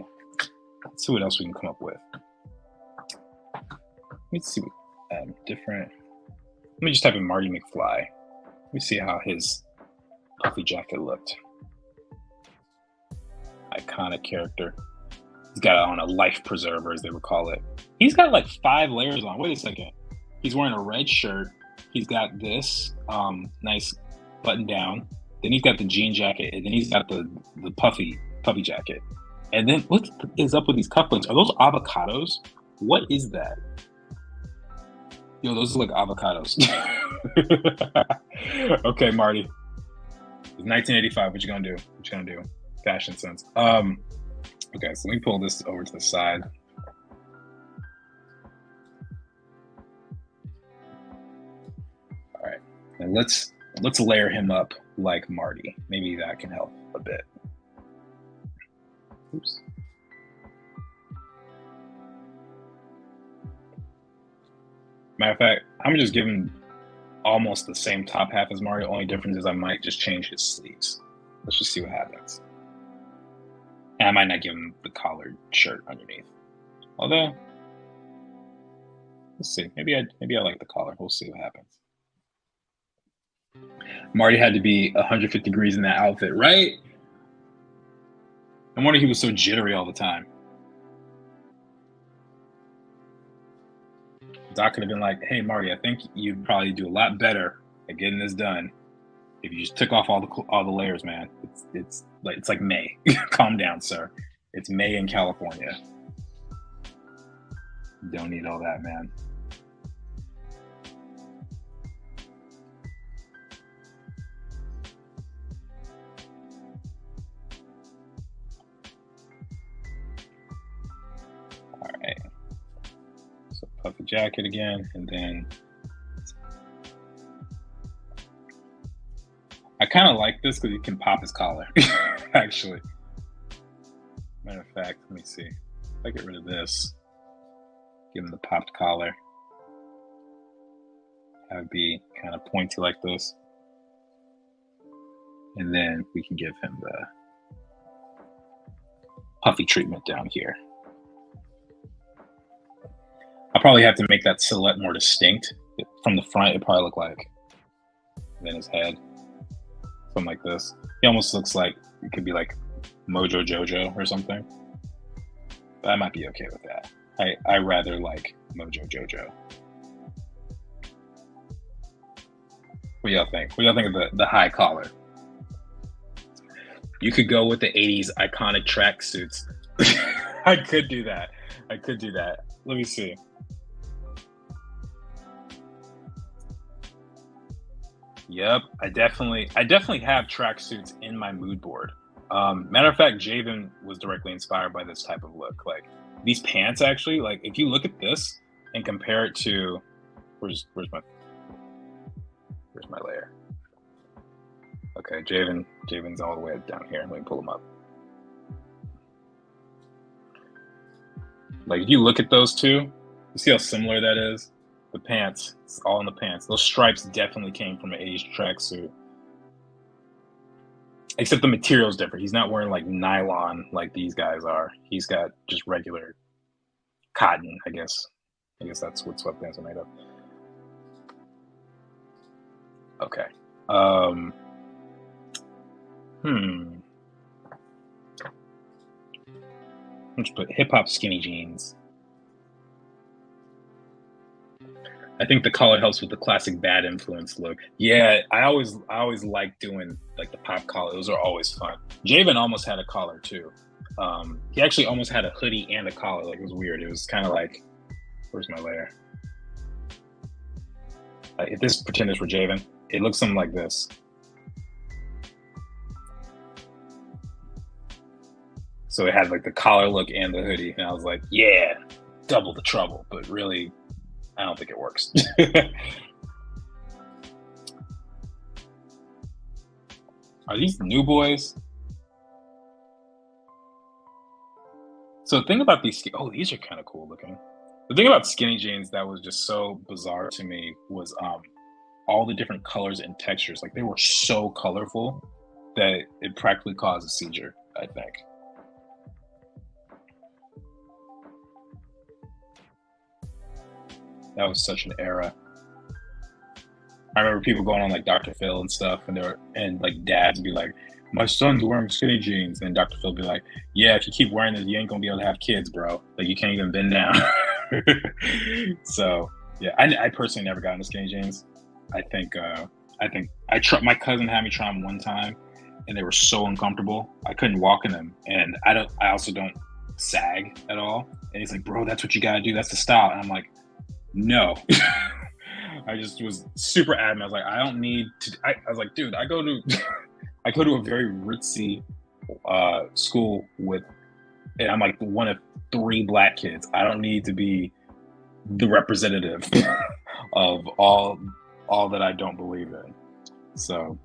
what else we can come up with. Let's see different. Let me just type in Marty McFly. Let me see how his puffy jacket looked. Iconic character. He's got on a life preserver, as they would call it. He's got like 5 layers on. Wait a second. He's wearing a red shirt. He's got this nice button down. Then he's got the jean jacket, and then he's got the puffy jacket. And then what is up with these cufflinks? Are those avocados? What is that? Yo, those look like avocados. Okay, Marty. It's 1985. What you gonna do? Fashion sense. Okay, so let me pull this over to the side. All right, and let's layer him up like Marty. Maybe that can help a bit. Oops. Matter of fact, I'm just giving almost the same top half as Mario. Only difference is I might just change his sleeves. Let's just see what happens. And I might not give him the collared shirt underneath. Although, let's see. Maybe I like the collar. We'll see what happens. Marty had to be 150 degrees in that outfit, right? No wonder he was so jittery all the time. Doc could have been like, hey, Marty, I think you'd probably do a lot better at getting this done if you just took off all the layers, man. It's like May. Calm down, sir. It's May in California. You don't need all that, man. All right. So puffy jacket again, and then I kind of like this because you can pop his collar, actually. Matter of fact, let me see. If I get rid of this, give him the popped collar. Have it be kind of pointy like this. And then we can give him the puffy treatment down here. I'll probably have to make that silhouette more distinct. From the front, it probably look like, then his head, something like this. He almost looks like it could be like Mojo Jojo or something. But I might be okay with that. I rather like Mojo Jojo. What do y'all think? What do y'all think of the high collar? You could go with the 80s iconic tracksuits. I could do that. I could do that. Let me see. Yep, I definitely have tracksuits in my mood board. Matter of fact, Jayvn was directly inspired by this type of look. Like these pants, actually, like if you look at this and compare it to, where's my layer? Okay, Jayvn's all the way down here. Let me pull him up. Like if you look at those two, you see how similar that is? The pants, it's all in the pants. Those stripes definitely came from an 80s tracksuit. Except the material is different. He's not wearing like nylon like these guys are. He's got just regular cotton, I guess. I guess that's what sweatpants are made of. Okay. Let's put hip hop skinny jeans. I think the collar helps with the classic bad influence look. Yeah, I always like doing like the pop collar. Those are always fun. Jayvn almost had a collar too. He actually almost had a hoodie and a collar. Like it was weird. It was kind of like, where's my layer? If this pretend this were Jayvn, it looks something like this. So it had like the collar look and the hoodie, and I was like, yeah, double the trouble. But really, I don't think it works. Are these new boys? So the thing about these, these are kind of cool looking. The thing about skinny jeans that was just so bizarre to me was all the different colors and textures. Like they were so colorful that it practically caused a seizure, I think. That was such an era. I remember people going on like Dr. Phil and stuff, and like dads would be like, "My son's wearing skinny jeans," and Dr. Phil would be like, "Yeah, if you keep wearing this, you ain't gonna be able to have kids, bro. Like you can't even bend down." So yeah, I personally never got into skinny jeans. I think my cousin had me try them one time, and they were so uncomfortable. I couldn't walk in them, and I also don't sag at all. And he's like, "Bro, that's what you gotta do. That's the style." And I'm like, no. I just was super adamant. I was like, I don't need to. I was like, dude, I go to a very ritzy school and I'm like one of 3 black kids. I don't need to be the representative of all that I don't believe in. So,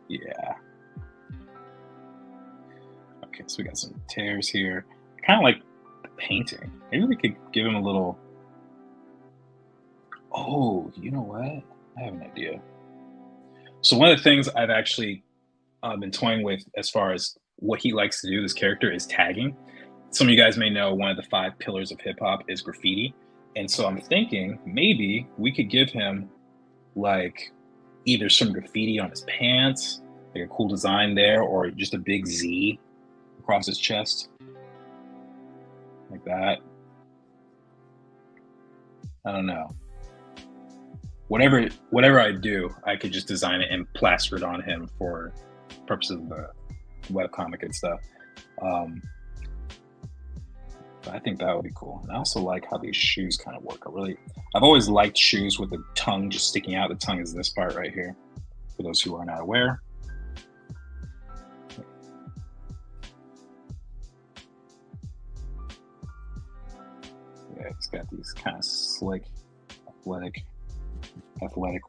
yeah. Okay, so we got some tears here. Kind of like the painting. Maybe we could give him a little. Oh, you know what? I have an idea. So one of the things I've actually been toying with as far as what he likes to do, this character, is tagging. Some of you guys may know one of the 5 pillars of hip hop is graffiti. And so I'm thinking maybe we could give him like either some graffiti on his pants, like a cool design there, or just a big Z across his chest. Like that. I don't know. Whatever I do, I could just design it and plaster it on him for purposes of the webcomic and stuff. But I think that would be cool. And I also like how these shoes kind of work. I've always liked shoes with the tongue just sticking out. The tongue is this part right here, for those who are not aware. Yeah, it's got these kind of slick, athletic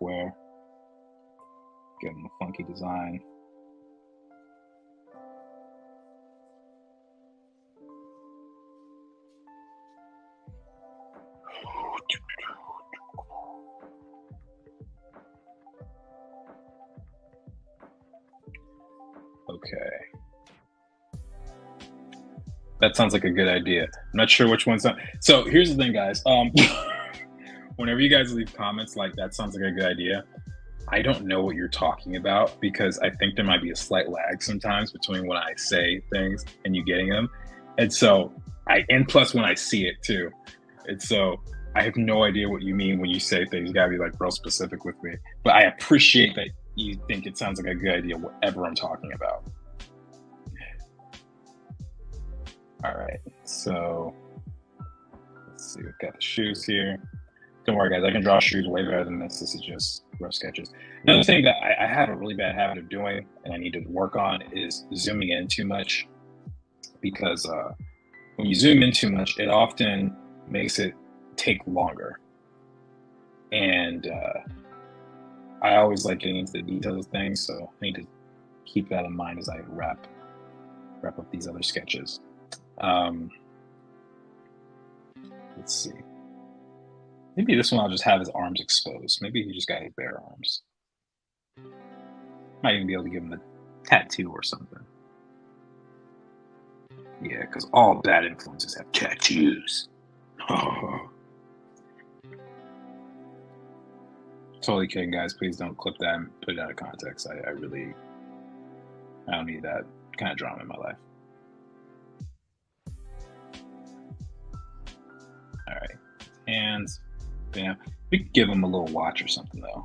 wear. Give them a funky design. That sounds like a good idea. I'm not sure which one's not. So here's the thing, guys. Whenever you guys leave comments like that sounds like a good idea, I don't know what you're talking about because I think there might be a slight lag sometimes between when I say things and you getting them. And so and plus when I see it too. And so I have no idea what you mean when you say things. You gotta be like real specific with me. But I appreciate that you think it sounds like a good idea, whatever I'm talking about. All right, so let's see, we've got the shoes here. Don't worry, guys, I can draw shoes way better than this. This is just rough sketches. Another thing that I have a really bad habit of doing and I need to work on is zooming in too much, because when you zoom in too much, it often makes it take longer. And I always like getting into the details of things, so I need to keep that in mind as I wrap up these other sketches. Let's see. Maybe this one I'll just have his arms exposed. Maybe he just got his bare arms. Might even be able to give him a tattoo or something. Yeah, because all bad influences have tattoos. Oh. Totally kidding, guys. Please don't clip that and put it out of context. I don't need that kind of drama in my life. All right, hands. Yeah, we could give him a little watch or something though.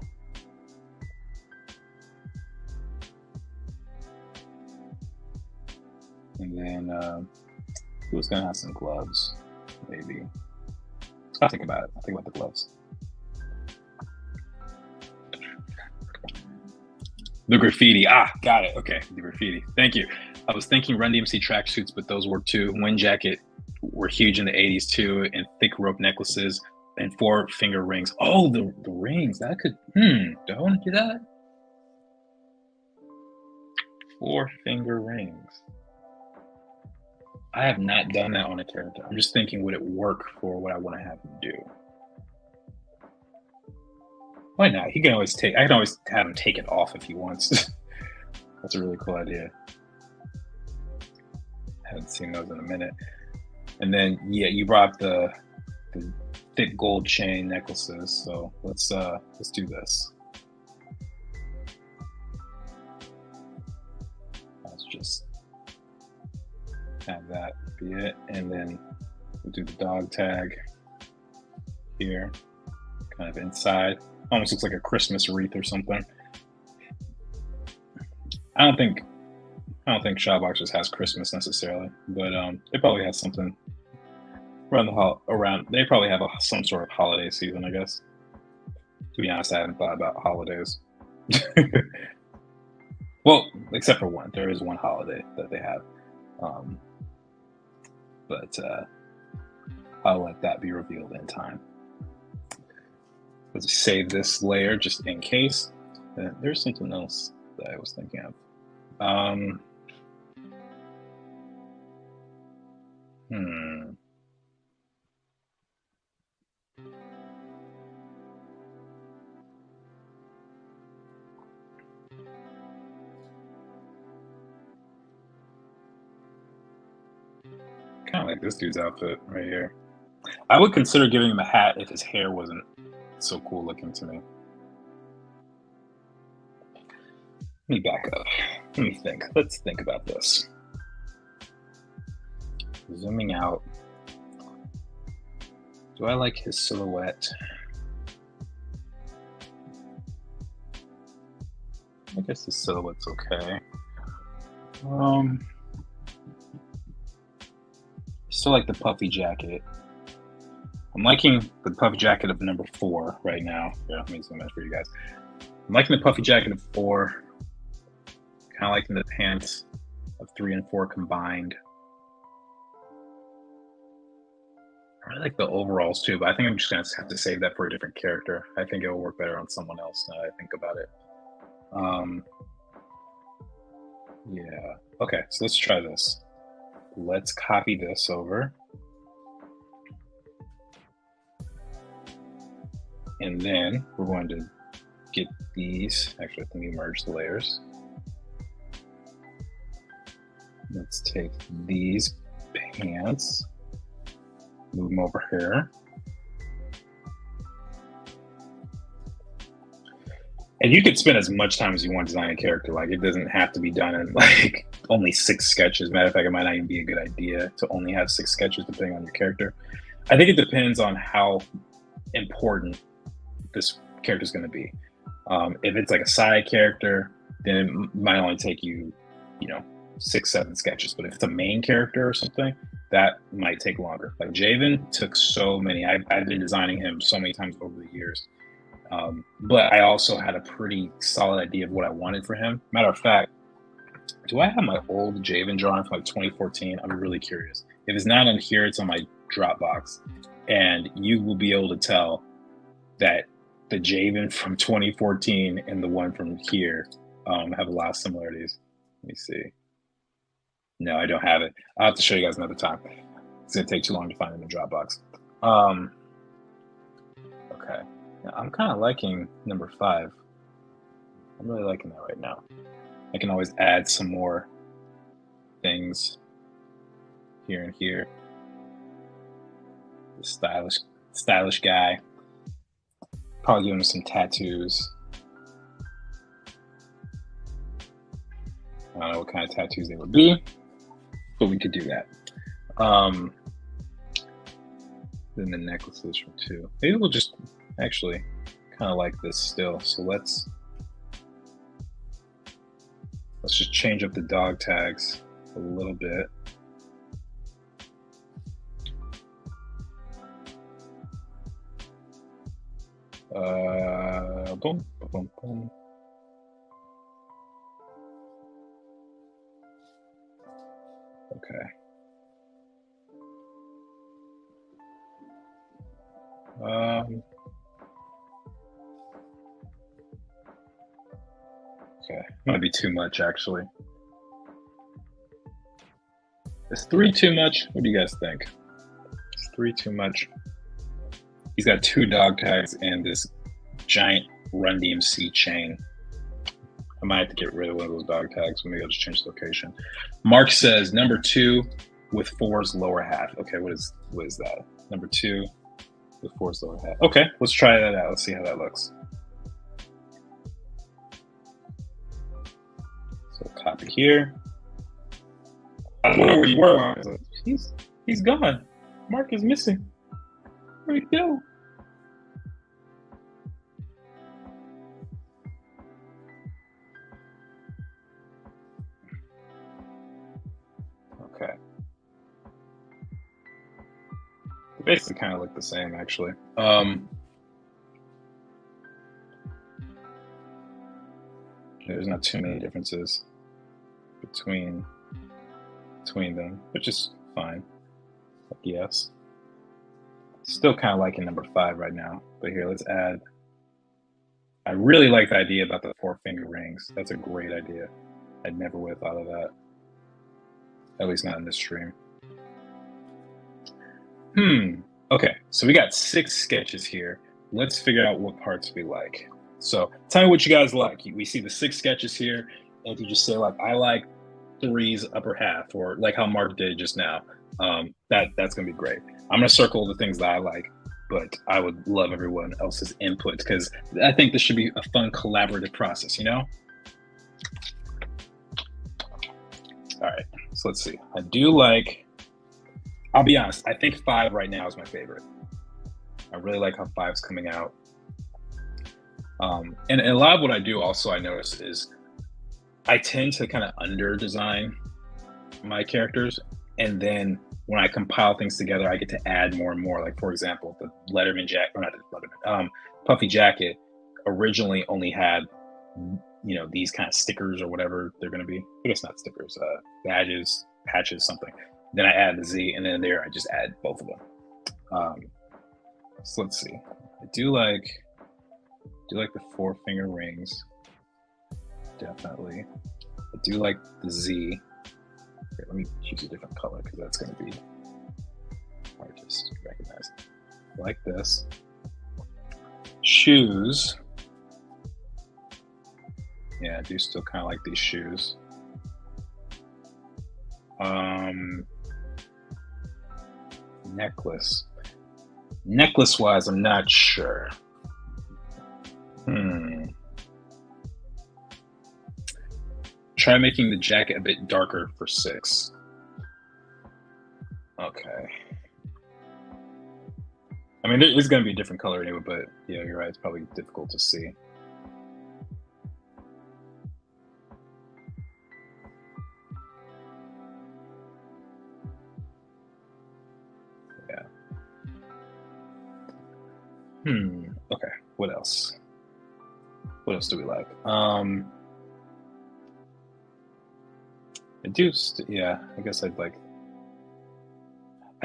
And then who's gonna have some gloves? Maybe. I'll think about it. I'll think about the gloves. The graffiti. Ah, got it. Okay, the graffiti. Thank you. I was thinking Run DMC tracksuits, but those were too. Wind jacket were huge in the 80s too, and thick rope necklaces and 4-finger rings. Oh, the rings. That could, do I want to do that? 4-finger rings. I have not done that on a character. I'm just thinking, would it work for what I want to have him do? Why not? He can always I can always have him take it off if he wants. That's a really cool idea. Haven't seen those in a minute. And then, yeah, you brought up the thick gold chain necklaces. So let's do this. Let's just have that be it, and then we'll do the dog tag here, kind of inside. Almost looks like a Christmas wreath or something. I don't think Shawboxers has Christmas necessarily, but it probably has something around. They probably have some sort of holiday season, I guess. To be honest, I haven't thought about holidays. Well, except for one. There is one holiday that they have, but I'll let that be revealed in time. Let's save this layer just in case. There's something else that I was thinking of. Kind of like this dude's outfit right here. I would consider giving him a hat if his hair wasn't so cool looking to me. Let me back up. Let me think. Let's think about this. Zooming out. Do I like his silhouette? I guess the silhouette's okay. Still like the puffy jacket. I'm liking the puffy jacket of number 4 right now. Yeah, let me zoom in for you guys. I'm liking the puffy jacket of 4. Kind of liking the pants of 3 and 4 combined. I really like the overalls too, but I think I'm just gonna have to save that for a different character. I think it will work better on someone else now that I think about it. Yeah. Okay, so let's try this. Let's copy this over. And then we're going to get these. Actually, let me merge the layers. Let's take these pants. Move them over here. And you could spend as much time as you want designing a character. Like, it doesn't have to be done in like only 6 sketches. Matter of fact, it might not even be a good idea to only have 6 sketches depending on your character. I think it depends on how important this character is going to be. If it's like a side character, then it might only take you, 6, 7 sketches. But if it's a main character or something, that might take longer. Like Jayvn took so many. I've been designing him so many times over the years. But I also had a pretty solid idea of what I wanted for him. Matter of fact, do I have my old Jayvn drawing from like 2014? I'm really curious. If it's not on here, it's on my Dropbox. And you will be able to tell that the Jayvn from 2014 and the one from here have a lot of similarities. Let me see. No, I don't have it. I'll have to show you guys another time. It's going to take too long to find it in the Dropbox. Okay. I'm kind of liking number 5. I'm really liking that right now. I can always add some more things here and here. The stylish guy. Probably give him some tattoos. I don't know what kind of tattoos they would be, but we could do that. Then the necklaces from 2. Maybe we'll just actually kind of like this still. So let's just change up the dog tags a little bit. Boom, boom, boom. Okay. Okay, might be too much actually. Is 3 too much? What do you guys think? Is 3 too much? He's got 2 dog tags and this giant Run DMC chain. I might have to get rid of one of those dog tags. Maybe I'll just change the location. Mark says number 2 with 4's lower half. Okay, what is that? Number 2 with 4's lower half. Okay, let's try that out. Let's see how that looks. So copy here. I don't know where you were. He's gone. Mark is missing. Where'd he go? Okay. They basically kind of look the same, actually. There's not too many differences between them, which is fine. Yes. Still kind of liking number 5 right now, but here, let's add. I really like the idea about the 4-finger rings. That's a great idea. I never would have thought of that. At least not in this stream. Okay, so we got 6 sketches here. Let's figure out what parts we like. So tell me what you guys like. We see the 6 sketches here. And if you just say like, I like 3's upper half, or like how Mark did just now, that's gonna be great. I'm gonna circle the things that I like, but I would love everyone else's input because I think this should be a fun collaborative process, you know? All right, so let's see. I do like, I'll be honest, I think 5 right now is my favorite. I really like how 5's coming out. And a lot of what I do also, I notice, is I tend to kind of under design my characters, and then when I compile things together, I get to add more and more. Like, for example, the Letterman jacket, or not the Letterman, puffy jacket originally only had, these kind of stickers or whatever they're going to be. I guess not stickers, badges, patches, something. Then I add the Z, and then there I just add both of them. So let's see. I do like the 4-finger rings. Definitely. I do like the Z. Okay, let me choose a different color because that's going to be hard to recognize. I like this. Shoes. Yeah, I do still kind of like these shoes. necklace. Necklace-wise, I'm not sure. Try making the jacket a bit darker for 6. Okay. I mean, it's going to be a different color anyway, but yeah, you're right. It's probably difficult to see. Yeah. Okay. What else? What else do we like? Yeah, I guess I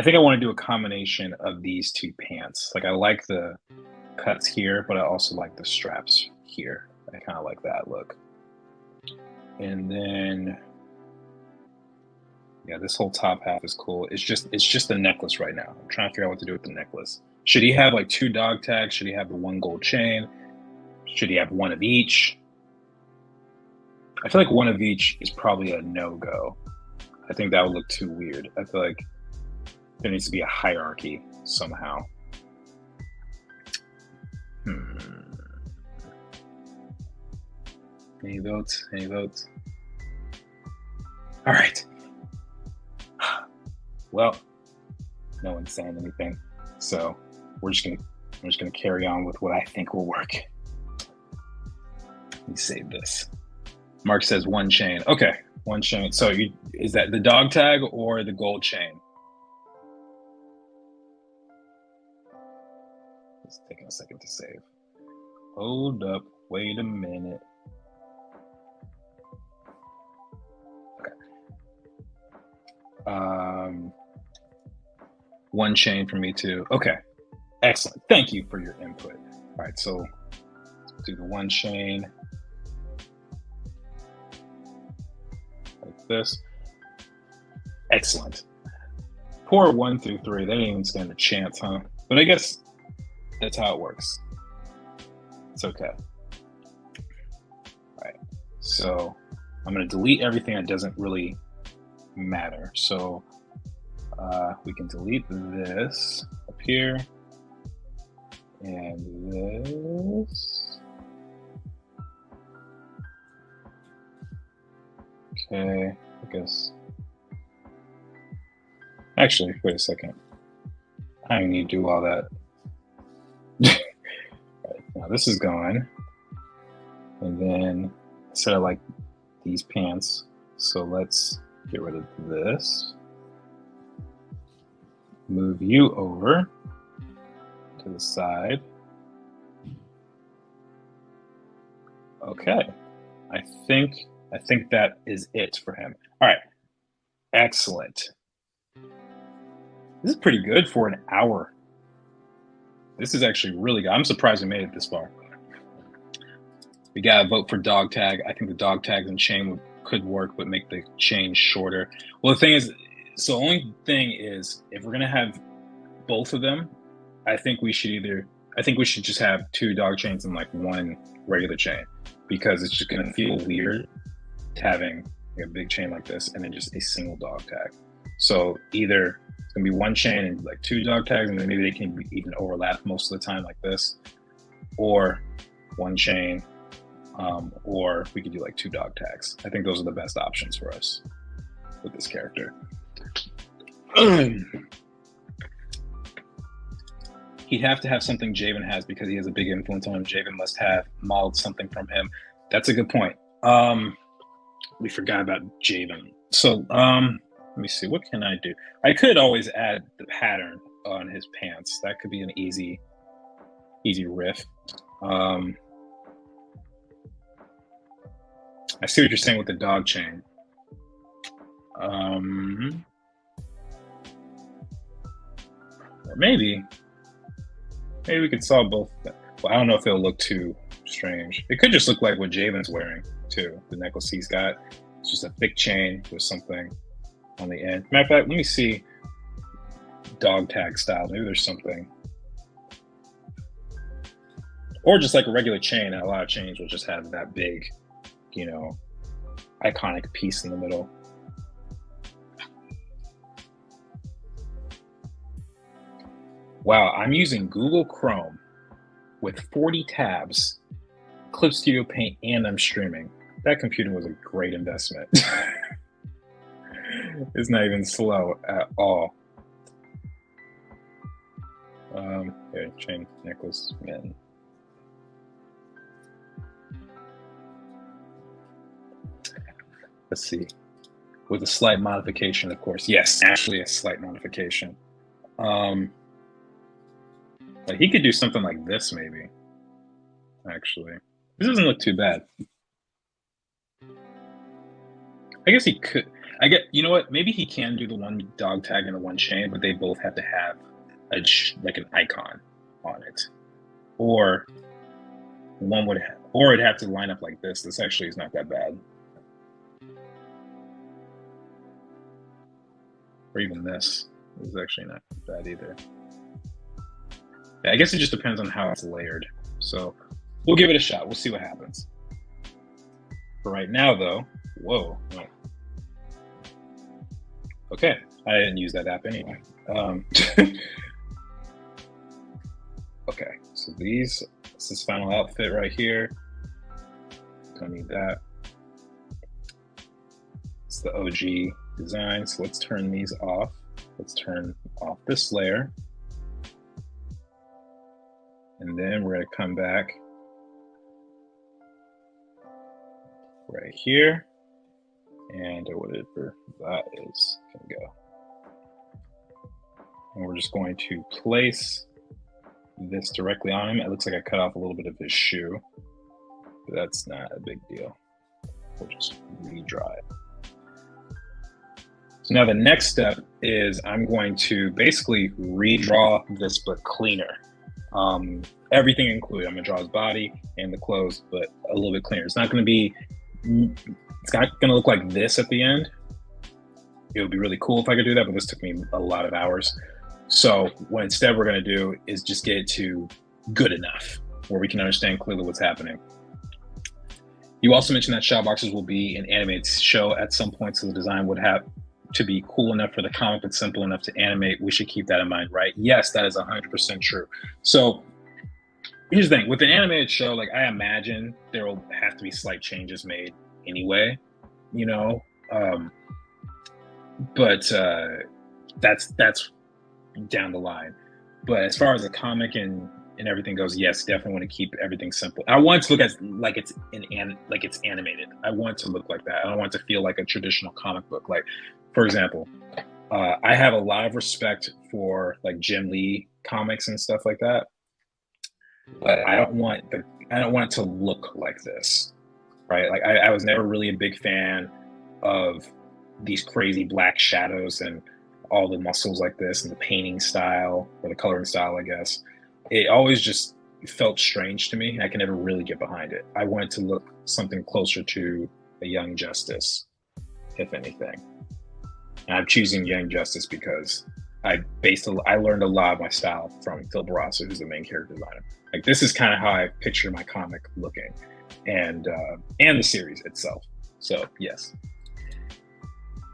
think I want to do a combination of these 2 pants. Like, I like the cuts here, but I also like the straps here. I kind of like that look. And then, yeah, this whole top half is cool. It's just the necklace right now. I'm trying to figure out what to do with the necklace. Should he have like 2 dog tags? Should he have the 1 gold chain? Should he have 1 of each? I feel like 1 of each is probably a no-go. I think that would look too weird. I feel like there needs to be a hierarchy somehow. Any votes? Any votes? All right. Well, no one's saying anything, so we're just gonna carry on with what I think will work. Let me save this. Mark says 1 chain. Okay, 1 chain. So is that the dog tag or the gold chain? It's taking a second to save. Hold up. Wait a minute. Okay. 1 chain for me too. Okay. Excellent. Thank you for your input. All right, so let's do the 1 chain. Like this. Excellent. Poor 1 through 3. They didn't even stand a chance, huh? But I guess that's how it works. It's okay. All right. So I'm going to delete everything that doesn't really matter. So we can delete this up here and this. Okay, I guess. Actually, wait a second. I don't need to do all that. Right, now this is gone. And then I said I like these pants. So let's get rid of this. Move you over to the side. Okay. I think that is it for him. All right. Excellent. This is pretty good for an hour. This is actually really good. I'm surprised we made it this far. We got to vote for dog tag. I think the dog tags and chain could work, but make the chain shorter. Well, the thing is, so the only thing is, if we're going to have both of them, I think we should just have 2 dog chains and like 1 regular chain, because it's just going to feel weird having a big chain like this and then just a single dog tag. So either it's going to be 1 chain and like 2 dog tags, and then maybe they can even overlap most of the time like this, or 1 chain, or we could do like 2 dog tags. I think those are the best options for us with this character. He'd have to have something Jayvn has because he has a big influence on him. Jayvn must have modeled something from him. That's a good point. We forgot about Jayvn. So let me see. What can I do? I could always add the pattern on his pants. That could be an easy riff. I see what you're saying with the dog chain. Maybe we could solve both. Well, I don't know if it'll look too strange. It could just look like what Jayvn's wearing too. The necklace he's got. It's just a thick chain with something on the end. Matter of fact, let me see dog tag style. Maybe there's something. Or just like a regular chain. A lot of chains will just have that big, iconic piece in the middle. Wow, I'm using Google Chrome with 40 tabs, Clip Studio Paint, and I'm streaming. That computer was a great investment. It's not even slow at all. Here, chain necklace, man. Let's see. With a slight modification, of course. Yes, actually a slight modification. But he could do something like this, maybe. Actually, this doesn't look too bad. I guess he could. You know what? Maybe he can do the one dog tag and the one chain, but they both have to have like an icon on it, or one would, or it'd have to line up like this. This actually is not that bad, or even this is actually not bad either. Yeah, I guess it just depends on how it's layered. So we'll give it a shot. We'll see what happens. For right now, though, whoa. No. Okay, I didn't use that app anyway. Okay, so this is final outfit right here. Don't need that. It's the OG design. So let's turn these off. Let's turn off this layer. And then we're gonna come back right here. And whatever that is can go. And we're just going to place this directly on him. It looks like I cut off a little bit of his shoe, but that's not a big deal. We'll just redraw it. So now the next step is I'm going to basically redraw this, but cleaner. Everything included. I'm gonna draw his body and the clothes, but a little bit cleaner. It's not gonna be, it's not gonna look like this at the end. It would be really cool if I could do that, but this took me a lot of hours. So what instead we're gonna do is just get it to good enough where we can understand clearly what's happening. You also mentioned that Shadow Boxers will be an animated show at some point, so the design would have to be cool enough for the comic, but simple enough to animate. We should keep that in mind, right? Yes, that is 100% true. So here's the thing, with an animated show, like I imagine there will have to be slight changes made anyway, you know? But that's down the line. But as far as the comic and everything goes, yes, definitely want to keep everything simple. I want it to look like it's animated. I want it to look like that. I don't want it to feel like a traditional comic book. Like, for example, I have a lot of respect for like Jim Lee comics and stuff like that, but I don't want it to look like this, right? Like I was never really a big fan of these crazy black shadows and all the muscles like this and the painting style or the coloring style, I guess. It always just felt strange to me. I can never really get behind it. I want it to look something closer to a Young Justice, if anything. And I'm choosing Young Justice because I learned a lot of my style from Phil Barraza, who's the main character designer. Like this is kind of how I picture my comic looking, and the series itself. So yes.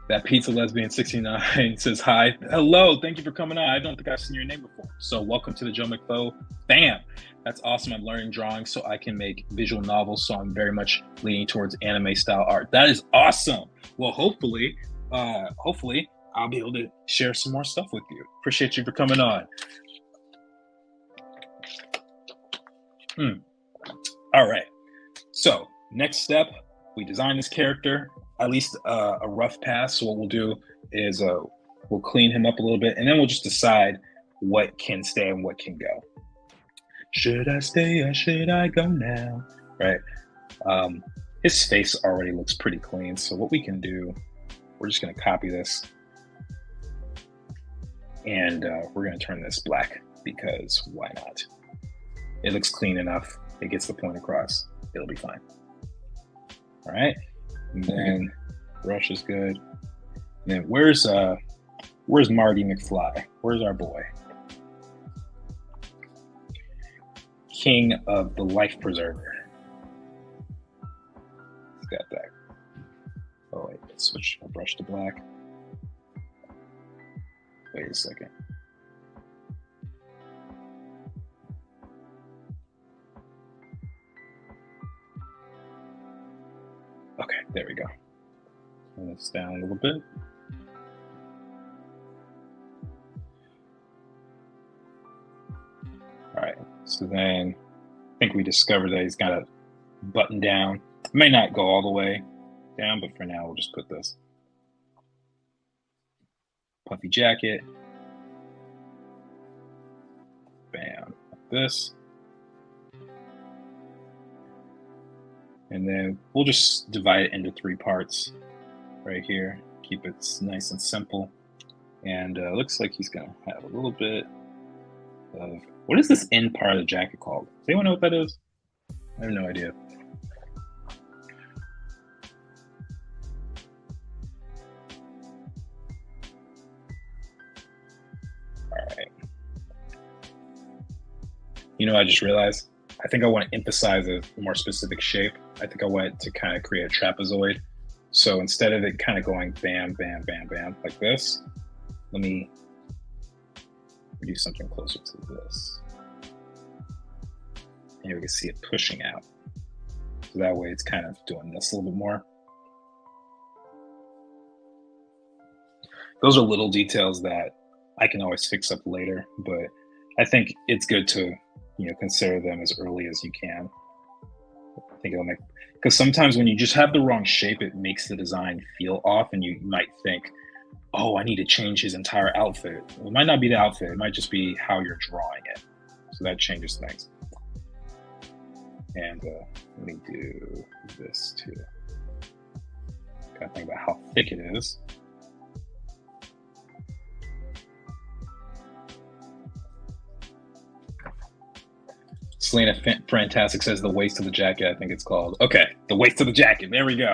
That Pizza Lesbian 69 says hi. Hello, thank you for coming on. I don't think I've seen your name before. So welcome to the Joe McFo fam. That's awesome. I'm learning drawing so I can make visual novels. So I'm very much leaning towards anime style art. That is awesome. Well, hopefully I'll be able to share some more stuff with you. Appreciate you for coming on. All right. So next step, we design this character, at least a rough pass. So what we'll do is we'll clean him up a little bit, and then we'll just decide what can stay and what can go. Should I stay or should I go now? Right. His face already looks pretty clean. So what we can do, we're just going to copy this, and we're going to turn this black because why not? It looks clean enough. It gets the point across. It'll be fine. All right. And then brush is good. And then where's Marty McFly? Where's our boy? King of the Life Preserver. He's got that. Oh wait, let's switch our brush to black. Wait a second. Okay, there we go. Turn this down a little bit. All right, so then I think we discovered that he's got a button down. It may not go all the way down, but for now we'll just put this. Puffy jacket. Bam, like this. And then we'll just divide it into 3 parts right here. Keep it nice and simple. And looks like he's gonna have a little bit of, what is this end part of the jacket called? Does anyone know what that is? I have no idea. All right. You know, I just realized, I think I want to emphasize a more specific shape. I think I want to kind of create a trapezoid. So instead of it kind of going bam, bam, bam, bam, like this, let me do something closer to this. And we can see it pushing out. So that way it's kind of doing this a little bit more. Those are little details that I can always fix up later, but I think it's good to, you know, consider them as early as you can. I think it'll make, because sometimes when you just have the wrong shape, it makes the design feel off, and you might think, oh, I need to change his entire outfit. Well, it might not be the outfit, it might just be how you're drawing it. So that changes things. And let me do this too. Gotta think about how thick it is. Selena Fantastic says the waist of the jacket, I think it's called. Okay, the waist of the jacket. There we go.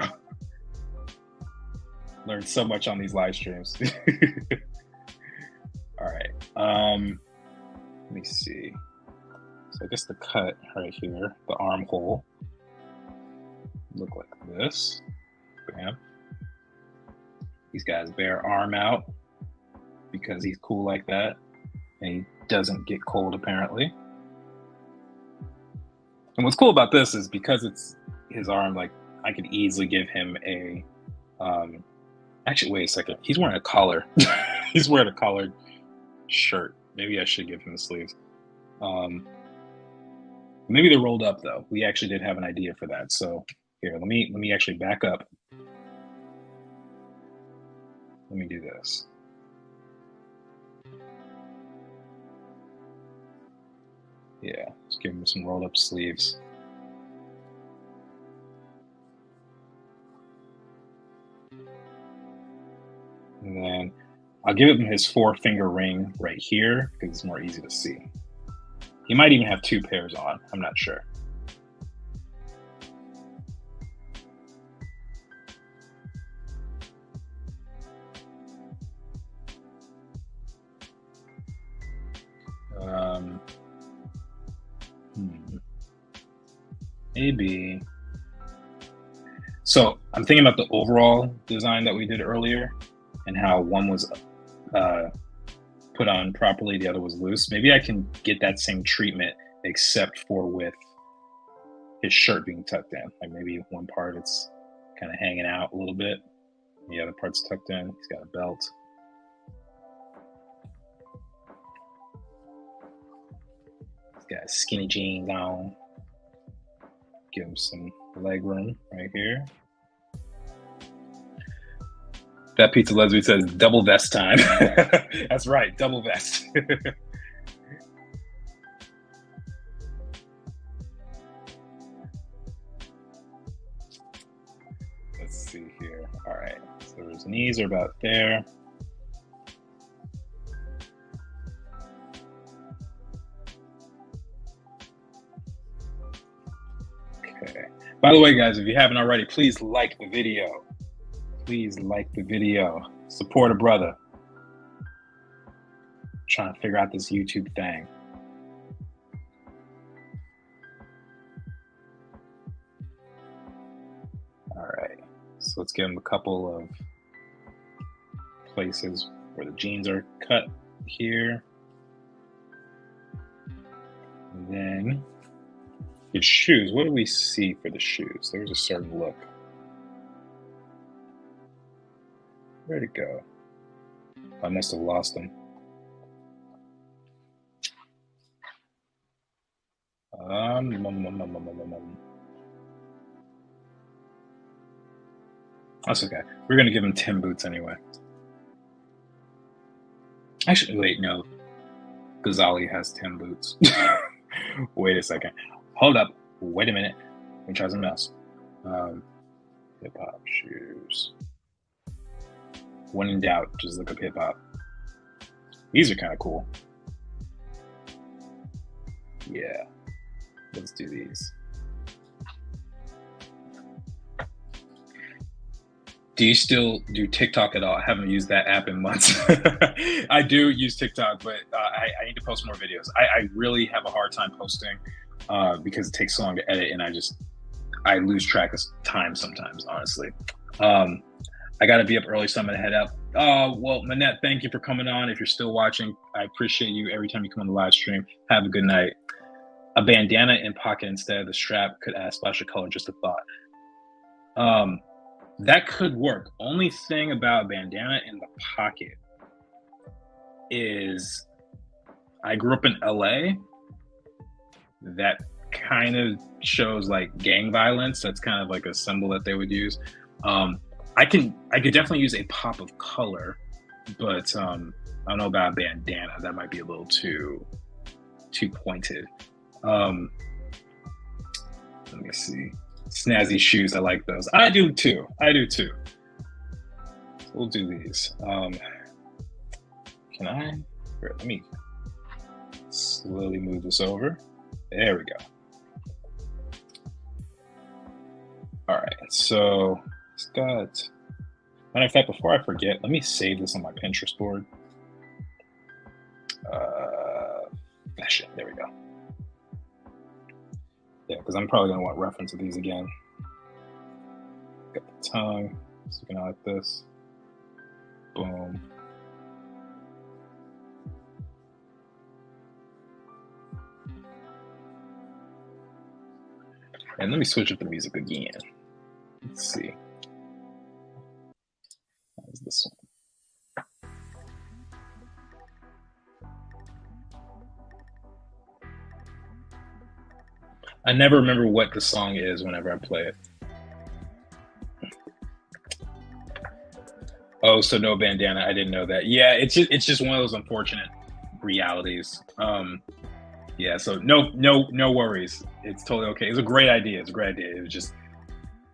Learned so much on these live streams. All right. Let me see. So I guess the cut right here, the armhole, look like this. Bam. He's got his bare arm out because he's cool like that, and he doesn't get cold apparently. And what's cool about this is because it's his arm, like I could easily give him a, actually, wait a second. He's wearing a collar. He's wearing a collared shirt. Maybe I should give him the sleeves. Maybe they're rolled up though. We actually did have an idea for that. So here, let me actually back up. Let me do this. Yeah, let's give him some rolled up sleeves. And then I'll give him his 4-finger ring right here because it's more easy to see. He might even have 2 pairs on, I'm not sure. Maybe. So I'm thinking about the overall design that we did earlier and how one was put on properly, the other was loose. Maybe I can get that same treatment except for with his shirt being tucked in. Like maybe one part it's kind of hanging out a little bit, the other part's tucked in. He's got a belt. He's got skinny jeans on. Give him some leg room right here. That pizza lesbian says double vest time. That's right, double vest. Let's see here. All right, so his knees are about there. Okay. By the way, guys, if you haven't already, please like the video. Please like the video. Support a brother. I'm trying to figure out this YouTube thing. All right. So let's give him a couple of places where the jeans are cut here. And then his shoes. What do we see for the shoes? There's a certain look. Where'd it go? I must have lost them. That's okay. We're gonna give him 10 boots anyway. Actually, wait, no. Ghazali has 10 boots. Wait a second. Hold up. Wait a minute. Let me try something else. Hip hop shoes. When in doubt, just look up hip hop. These are kind of cool. Yeah. Let's do these. Do you still do TikTok at all? I haven't used that app in months. I do use TikTok, but I need to post more videos. I really have a hard time posting because it takes so long to edit, and I lose track of time sometimes, honestly. I got to be up early, so I'm going to head out. Well, Manette, thank you for coming on. If you're still watching, I appreciate you every time you come on the live stream. Have a good night. A bandana in pocket instead of the strap could add a splash of color, just a thought. That could work. Only thing about bandana in the pocket is I grew up in LA. That kind of shows like gang violence. That's kind of like a symbol that they would use. I could definitely use a pop of color, but I don't know about bandana. That might be a little too pointed. Let me see. Snazzy shoes, I like those. I do too. We'll do these. Can I? Here, let me slowly move this over. There we go. All right, so it's got, matter of fact, before I forget, let me save this on my Pinterest board. Fashion, there we go. Yeah, because I'm probably going to want reference of these again. Got the tongue, sticking out like this. Boom. And let me switch up the music again. Let's see. How's this one? I never remember what the song is whenever I play it. Oh, so no bandana. I didn't know that. Yeah, it's just one of those unfortunate realities. Yeah, so no worries. It's totally okay. It's a great idea. It was just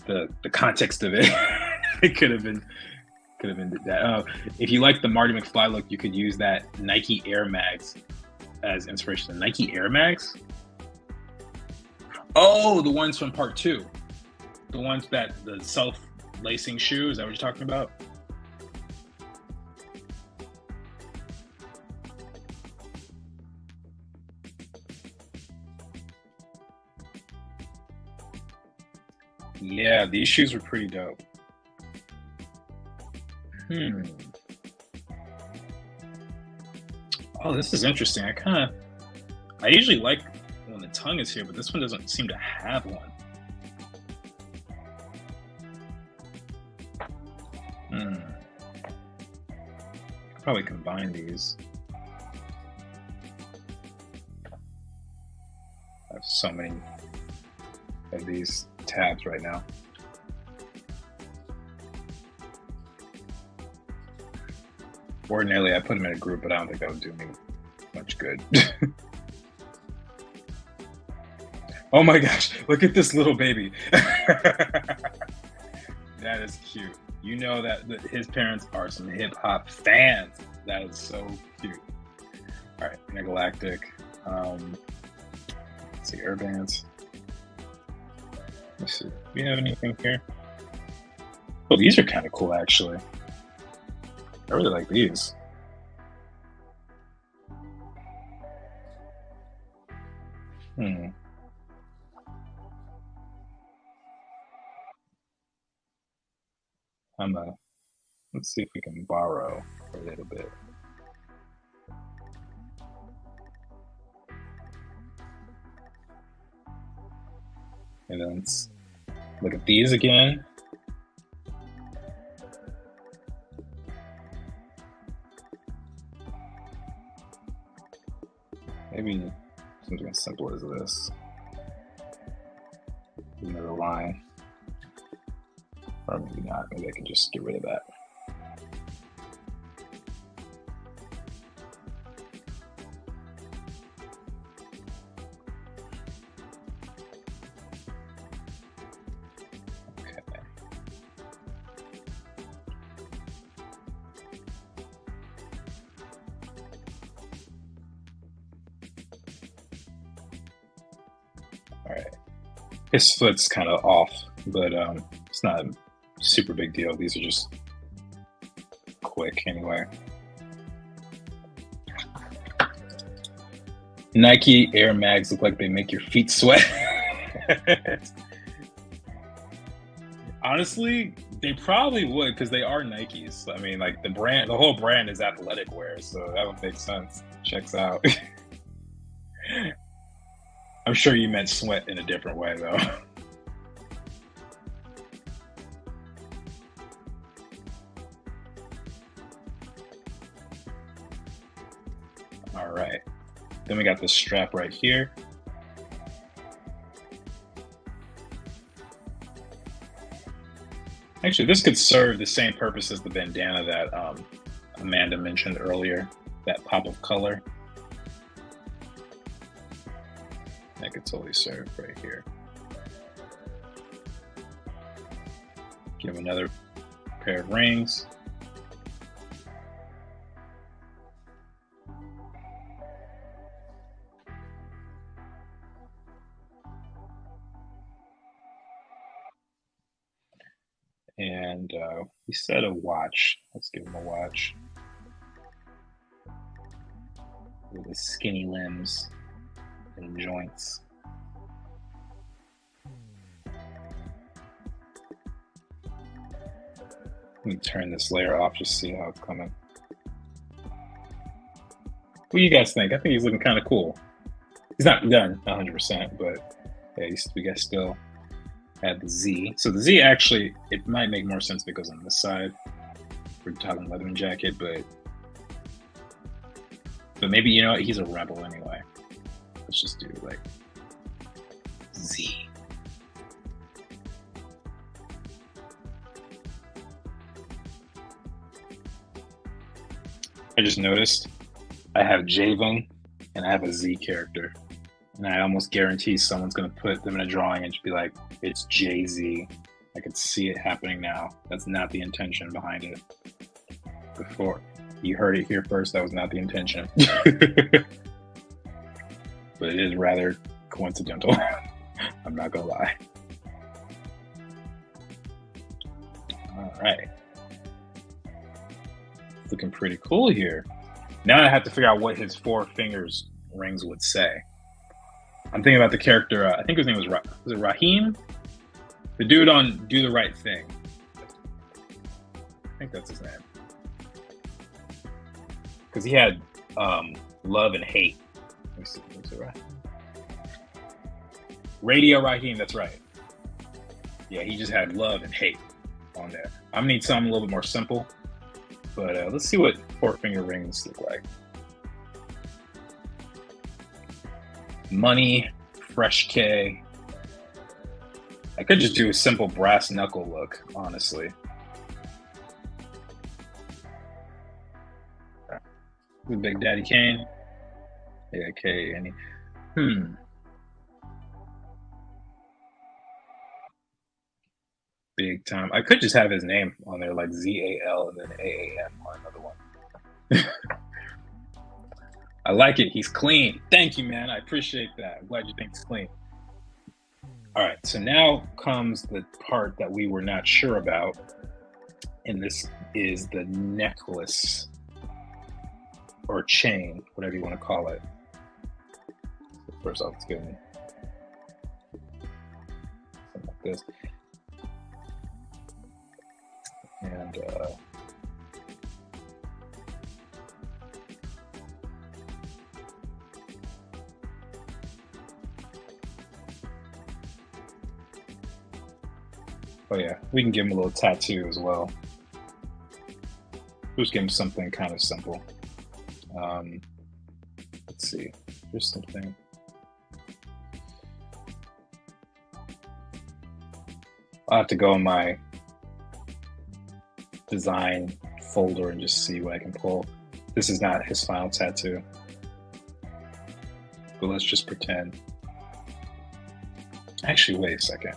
the context of it. It could have been that. If you like the Marty McFly look, you could use that Nike Air Mags as inspiration. Nike Air Mags? Oh, the ones from part 2. The ones that the self-lacing shoe. Is that what you're talking about? Yeah, these shoes were pretty dope. Oh, this is interesting. I usually like when the tongue is here, but this one doesn't seem to have one. Probably combine these. I have so many of these tabs right now. Ordinarily, I put them in a group, but I don't think that would do me much good. Oh my gosh, look at this little baby. That is cute. You know that his parents are some hip hop fans. That is so cute. All right, Intergalactic. Let's see, Urbans. Let's see. Do we have anything here? Oh, these are kind of cool, actually. I really like these. Let's see if we can borrow a little bit. And then let's look at these again. simple as this. Another line. Or maybe not. Maybe I can just get rid of that. All right. His foot's kind of off, but it's not a super big deal. These are just quick anyway. Nike Air Mags look like they make your feet sweat. Honestly, they probably would because they are Nikes. I mean, like the whole brand is athletic wear, so that would make sense. Checks out. I'm sure you meant sweat in a different way, though. All right. Then we got this strap right here. Actually, this could serve the same purpose as the bandana that Amanda mentioned earlier, that pop of color. That could totally serve right here. Give him another pair of rings. And we said a watch. Let's give him a watch. With his skinny limbs and joints. Let me turn this layer off just to see how it's coming. What do you guys think? I think he's looking kind of cool. He's not done 100%, but yeah, we guys still add the Z. So the Z actually, it might make more sense because on this side, we're talking Leatherman jacket, but maybe, you know what, he's a rebel anyway. Let's just do like Z. I just noticed I have Jayvn and I have a Z character. And I almost guarantee someone's going to put them in a drawing and just be like, it's Jay-Z. I could see it happening now. That's not the intention behind it. Before you heard it here first, that was not the intention. But it is rather coincidental. I'm not going to lie. All right. It's looking pretty cool here. Now I have to figure out what his 4 fingers rings would say. I'm thinking about the character, I think his name was it Raheem? The dude on Do the Right Thing. I think that's his name. Because he had love and hate. Let me see, is it right? Radio Raheem, that's right. Yeah, he just had love and hate on there. I'm gonna need something a little bit more simple. But let's see what 4 finger rings look like. Money, fresh K. I could just do a simple brass knuckle look, honestly. The Big Daddy Kane. Yeah, K. Any. Big time. I could just have his name on there, like ZAL and then AAM on another one. I like it. He's clean. Thank you, man. I appreciate that. I'm glad you think he's clean. All right. So now comes the part that we were not sure about. And this is the necklace or chain, whatever you want to call it. So first off, let's get something like this. And oh yeah, we can give him a little tattoo as well. We'll just give him something kind of simple. Let's see, there's something. I'll have to go in my design folder and just see what I can pull. This is not his final tattoo, but let's just pretend. Actually, wait a second.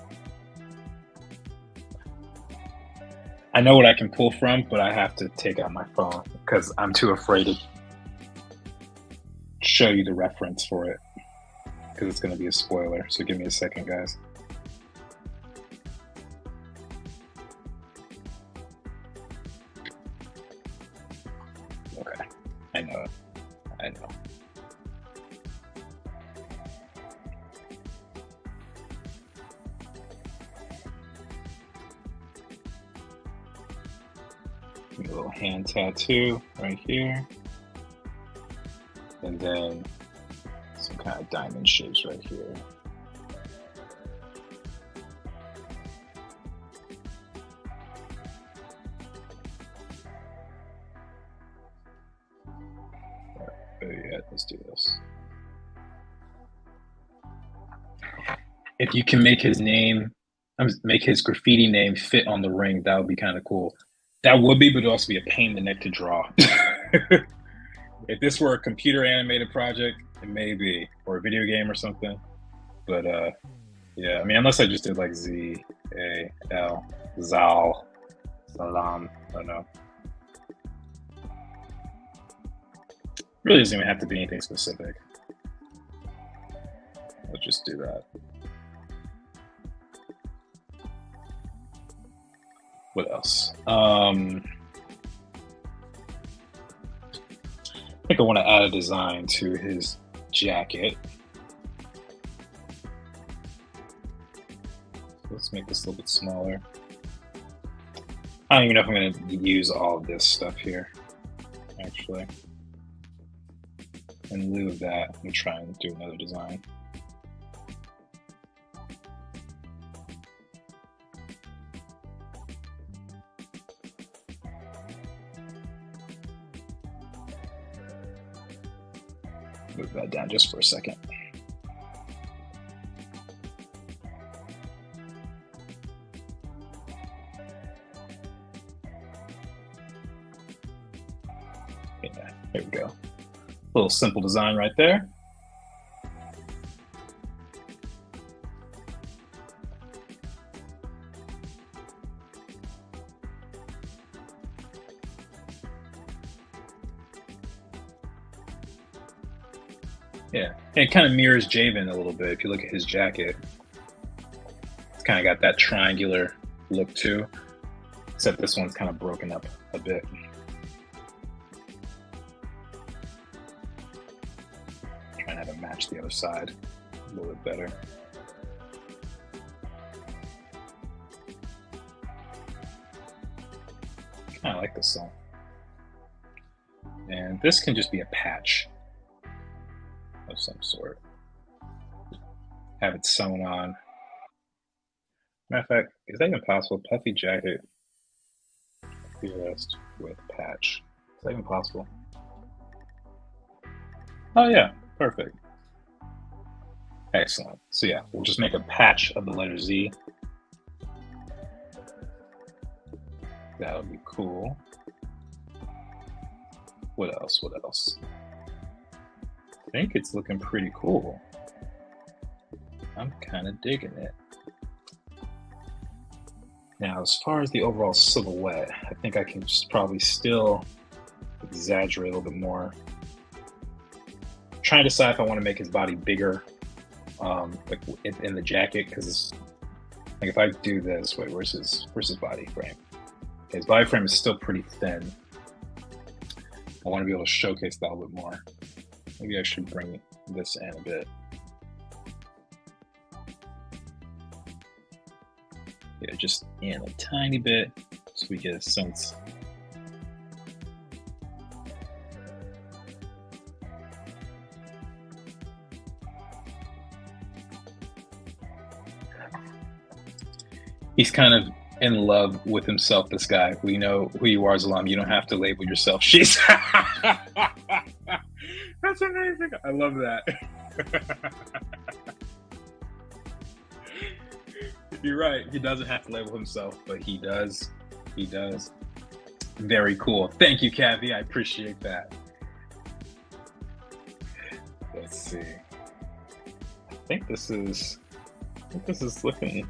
I know what I can pull from, but I have to take out my phone because I'm too afraid to show you the reference for it because it's going to be a spoiler. So give me a second, guys. Okay, I know it. I know. A little hand tattoo right here. And then some kind of diamond shapes right here. Better yet, let's do this. If you can make his name, make his graffiti name fit on the ring, that would be kind of cool. That would be, but it would also be a pain in the neck to draw. If this were a computer animated project, it may be, or a video game or something. But yeah, I mean, unless I just did like Z-A-L, Zalaam, I don't know. Really doesn't even have to be anything specific. Let's just do that. What else? I think I want to add a design to his jacket. Let's make this a little bit smaller. I don't even know if I'm going to use all of this stuff here, actually. In lieu of that, I'm going to try and do another design. Move that down just for a second. Yeah, there we go. A little simple design right there. Yeah, and it kind of mirrors Jayvn a little bit. If you look at his jacket, it's kind of got that triangular look too, except this one's kind of broken up a bit. Trying to have it match the other side a little bit better. Kind of like this song. And this can just be a patch of some sort. Have it sewn on. Matter of fact, is that even possible? Puffy jacket, vest with patch. Is that even possible? Oh yeah, perfect. Excellent. So yeah, we'll just make a patch of the letter Z. That would be cool. What else? What else? I think it's looking pretty cool. I'm kind of digging it. Now, as far as the overall silhouette, I think I can just probably still exaggerate a little bit more. I'm trying to decide if I want to make his body bigger, like in the jacket, because like if I do this, wait, where's his body frame? Okay, his body frame is still pretty thin. I want to be able to showcase that a little bit more. Maybe I should bring this in a bit. Yeah, just in a tiny bit so we get a sense. He's kind of in love with himself, this guy. We know who you are, Zalaam. You don't have to label yourself. She's That's amazing. I love that. You're right. He doesn't have to label himself, but he does. He does. Very cool. Thank you, Kathy. I appreciate that. Let's see. I think this is looking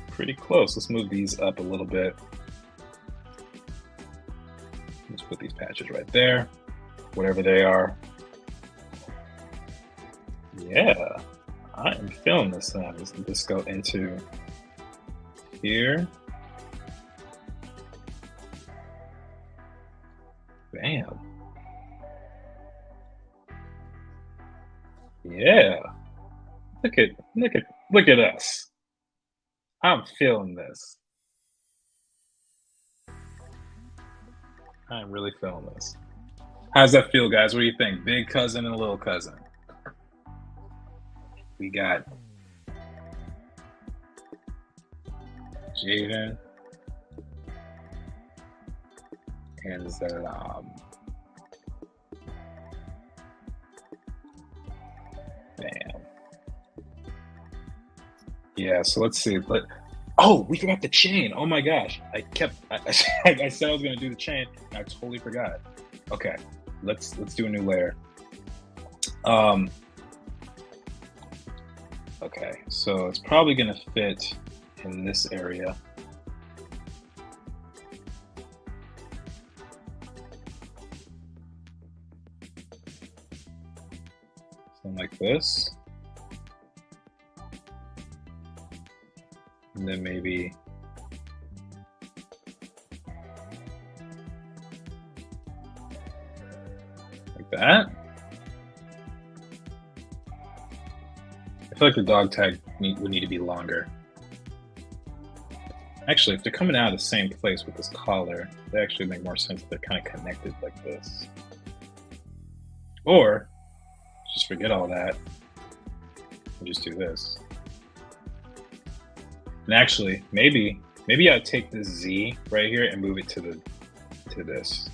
pretty close. Let's move these up a little bit. Let's put these patches right there, whatever they are. Yeah, I am feeling this now. Let's go into here. Bam. Yeah. Look at us. I'm feeling this. I'm really feeling this. How's that feel, guys? What do you think? Big cousin and little cousin. We got Jayvn and Zalaam. Bam. Yeah, so let's see. Oh, we forgot the chain. Oh my gosh. I said I was gonna do the chain, and I totally forgot. Okay, let's do a new layer. Okay, so it's probably gonna fit in this area. Something like this. And then maybe like that. I feel like the dog tag would need to be longer. Actually, if they're coming out of the same place with this collar, they actually make more sense if they're kind of connected like this. Or just forget all that and just do this. And actually, maybe I'd take this Z right here and move it to this.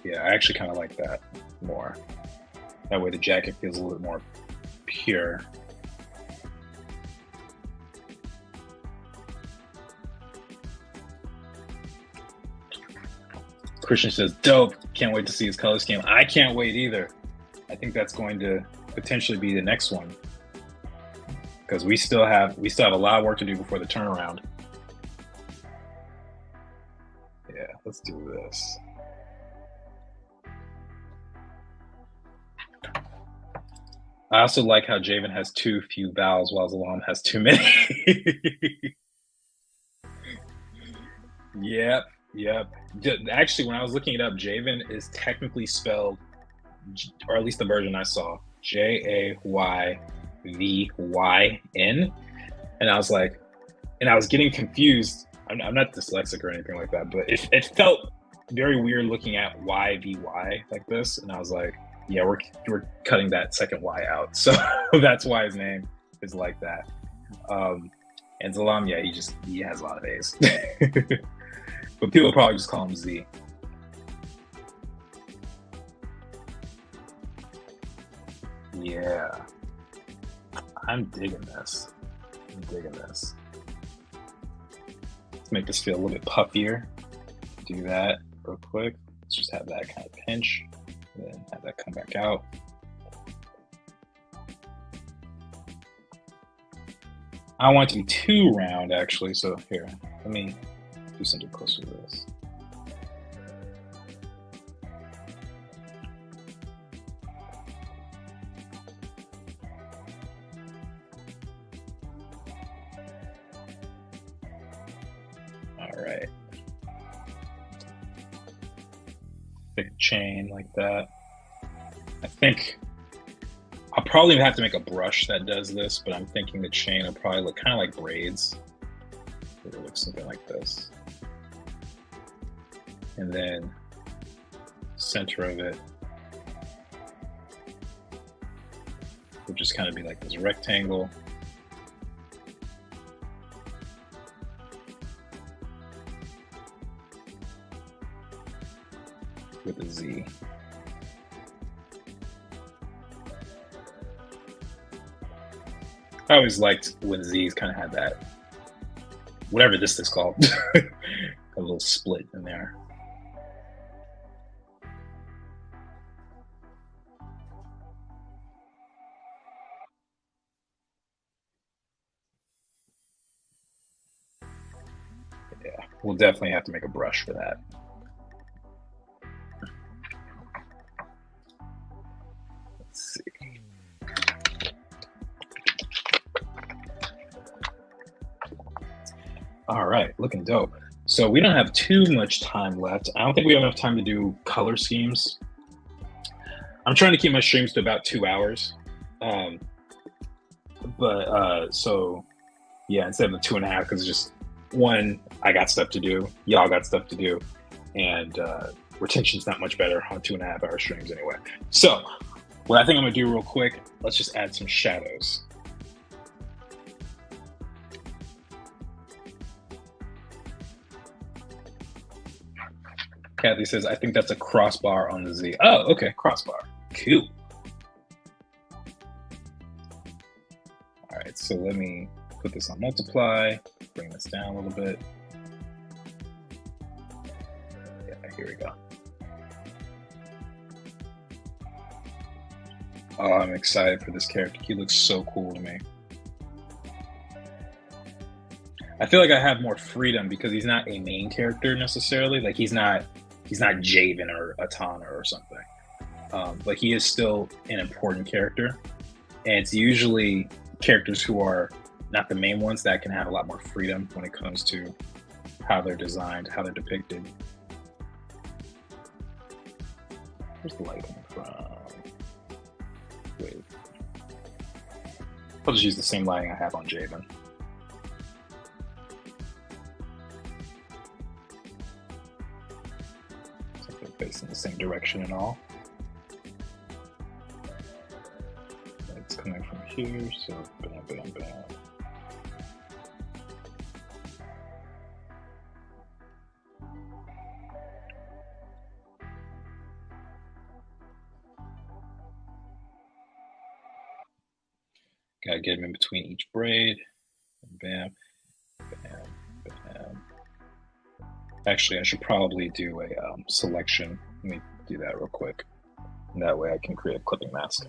Yeah, I actually kind of like that more. That way the jacket feels a little bit more pure. Christian says, dope. Can't wait to see his color scheme. I can't wait either. I think that's going to potentially be the next one, because we still have a lot of work to do before the turnaround. Yeah, let's do this. I also like how Jayvn has too few vowels while Zalaam has too many. Yep. Actually, when I was looking it up, Jayvn is technically spelled, or at least the version I saw, Jayvyn. And I was like, and I was getting confused. I'm not dyslexic or anything like that, but it felt very weird looking at YVY like this. And I was like, yeah, we're cutting that second Y out. So that's why his name is like that. And Zalaam, yeah, he has a lot of A's. But people probably just call him Z. Yeah. I'm digging this. Let's make this feel a little bit puffier. Do that real quick. Let's just have that kind of pinch, and then have that come back out. I don't want it to be too round, actually, so here, let me do something closer to this. All right. Thick chain like that. I think I'll probably have to make a brush that does this, but I'm thinking the chain will probably look kind of like braids. It'll look something like this. And then center of it will just kind of be like this rectangle. With a Z. I always liked when Z's kind of had that, whatever this is called, a little split in there. Yeah, we'll definitely have to make a brush for that. Let's see. All right, looking dope. So we don't have too much time left. I don't think we have enough time to do color schemes. I'm trying to keep my streams to about 2 hours. So yeah, instead of the 2.5, because just one, I got stuff to do, y'all got stuff to do, and retention's not much better on 2.5 hour streams anyway. So what I think I'm gonna do real quick, let's just add some shadows. Kathy says, I think that's a crossbar on the Z. Oh, okay, crossbar. Cool. All right, so let me put this on multiply, bring this down a little bit. Yeah, here we go. Oh, I'm excited for this character. He looks so cool to me. I feel like I have more freedom because he's not a main character necessarily. Like he's not Jayvn or Atana or something. But he is still an important character. And it's usually characters who are not the main ones that can have a lot more freedom when it comes to how they're designed, how they're depicted. Where's the light coming from? Wait. I'll just use the same lighting I have on Jayvn. So they're facing the same direction and all. It's coming from here, so bam, bam, bam. Gotta get them in between each braid. Bam, bam, bam. Actually, I should probably do a selection. Let me do that real quick. And that way I can create a clipping mask.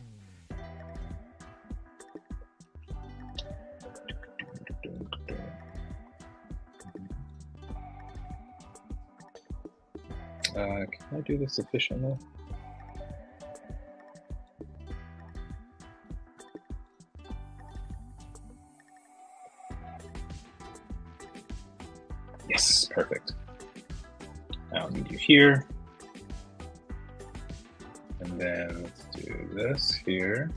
Can I do this efficiently? Yes, perfect. I'll need you here. And then let's do this here.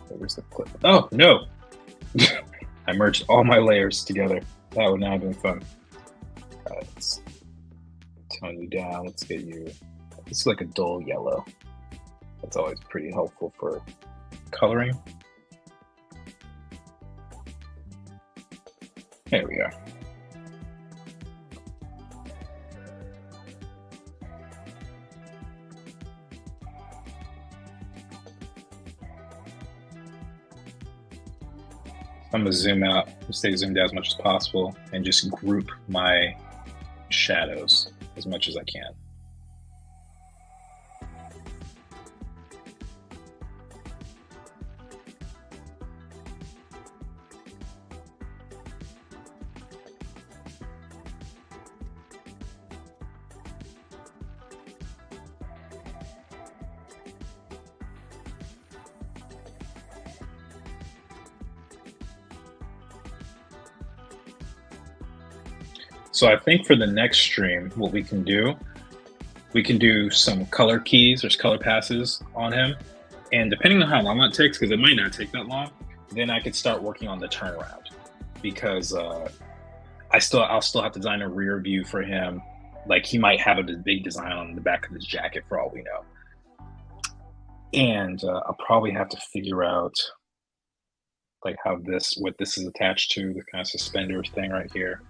Where's the clip? Oh, no! I merged all my layers together. That would not have been fun. All right, let's tone you down. Let's get you, this is like a dull yellow. That's always pretty helpful for coloring. There we are. I'm gonna zoom out, stay zoomed out as much as possible, and just group my shadows as much as I can. So I think for the next stream, what we can do some color keys or color passes on him. And depending on how long that takes, because it might not take that long, then I could start working on the turnaround. Because I'll still have to design a rear view for him. Like he might have a big design on the back of his jacket for all we know. And I'll probably have to figure out like what this is attached to, the kind of suspender thing right here.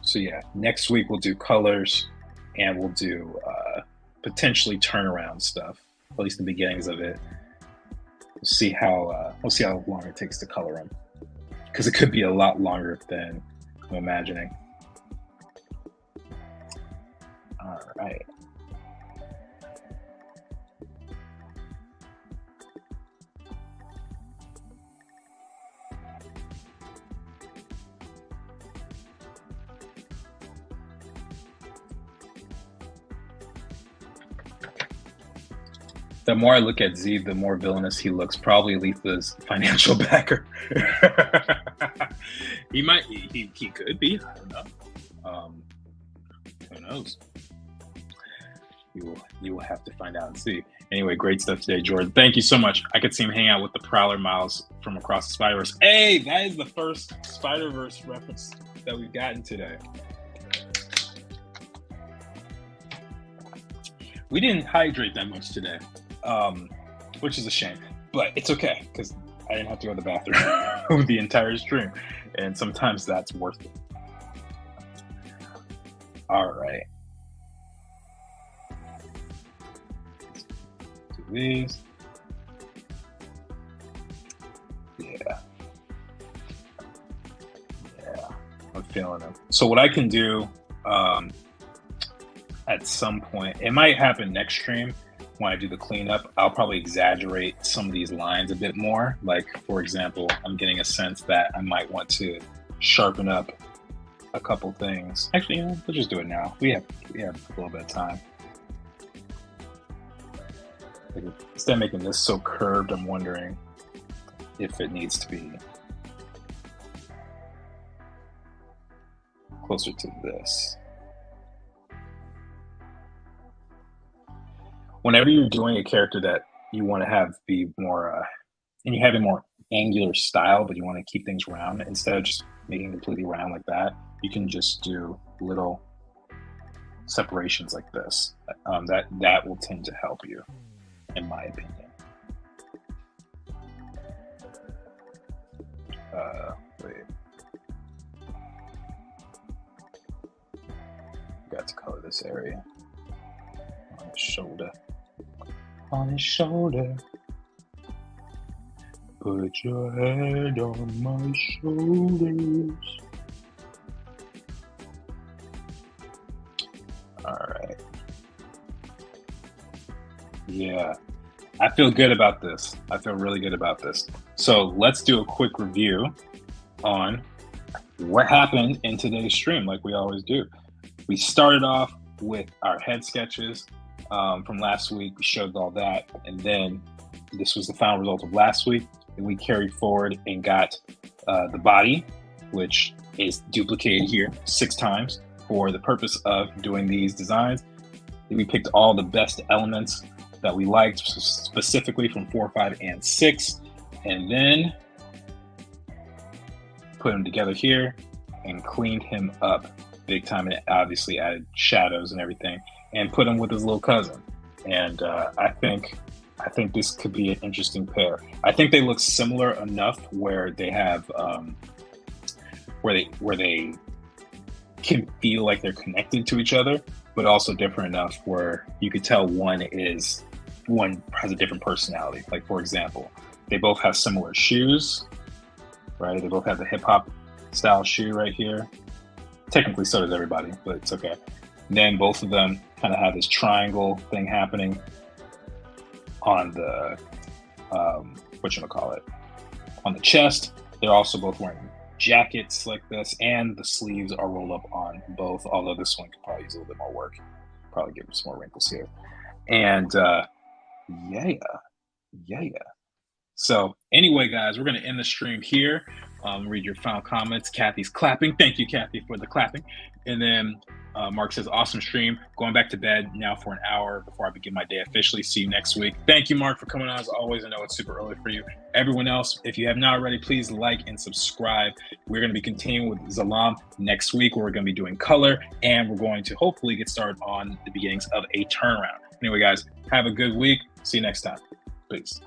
So yeah, next week we'll do colors and we'll do potentially turnaround stuff, at least the beginnings of it. we'll see how long it takes to color them, because it could be a lot longer than I'm imagining. All right. The more I look at Z, the more villainous he looks. Probably Letha's financial backer. He could be. I don't know. Who knows? You will have to find out and see. Anyway, great stuff today, Jordan. Thank you so much. I could see him hang out with the Prowler Miles from across the Spider-Verse. Hey, that is the first Spider-Verse reference that we've gotten today. We didn't hydrate that much today, which is a shame, but it's okay because I didn't have to go to the bathroom the entire stream, and sometimes that's worth it. All right. Do these. Yeah. I'm feeling them. So what I can do at some point, it might happen next stream when I do the cleanup, I'll probably exaggerate some of these lines a bit more. Like, for example, I'm getting a sense that I might want to sharpen up a couple things. Actually, you know, let's just do it now. We have a little bit of time. Instead of making this so curved, I'm wondering if it needs to be closer to this. Whenever you're doing a character that you want to have be more, and you have a more angular style, but you want to keep things round, instead of just making it completely round like that, you can just do little separations like this. That will tend to help you, in my opinion. Wait. Got to color this area on his shoulder. On his shoulder. Put your head on my shoulders. All right. Yeah, I feel good about this. I feel really good about this. So let's do a quick review on what happened in today's stream, like we always do. We started off with our head sketches from last week. We showed all that, and then this was the final result of last week. And we carried forward and got the body, which is duplicated here 6 times for the purpose of doing these designs. We picked all the best elements that we liked, specifically from 4, 5, and 6, and then put them together here and cleaned him up big time, and obviously added shadows and everything, and put him with his little cousin. And I think this could be an interesting pair. I think they look similar enough where they have where they can feel like they're connected to each other, but also different enough where you could tell one has a different personality. Like, for example, they both have similar shoes, right? They both have the hip hop style shoe right here. Technically, so does everybody, but it's okay. And then both of them kind of have this triangle thing happening on the on the chest. They're also both wearing jackets like this, and the sleeves are rolled up on both, although this one could probably use a little bit more work. Probably give them some more wrinkles here. And yeah. So anyway, guys, we're going to end the stream here. Read your final comments. Kathy's clapping. Thank you, Kathy, for the clapping. And then Mark says, awesome stream. Going back to bed now for an hour before I begin my day officially. See you next week. Thank you, Mark, for coming on as always. I know it's super early for you. Everyone else, if you have not already, please like and subscribe. We're going to be continuing with Zalaam next week, where we're going to be doing color, and we're going to hopefully get started on the beginnings of a turnaround. Anyway, guys, have a good week. See you next time. Peace.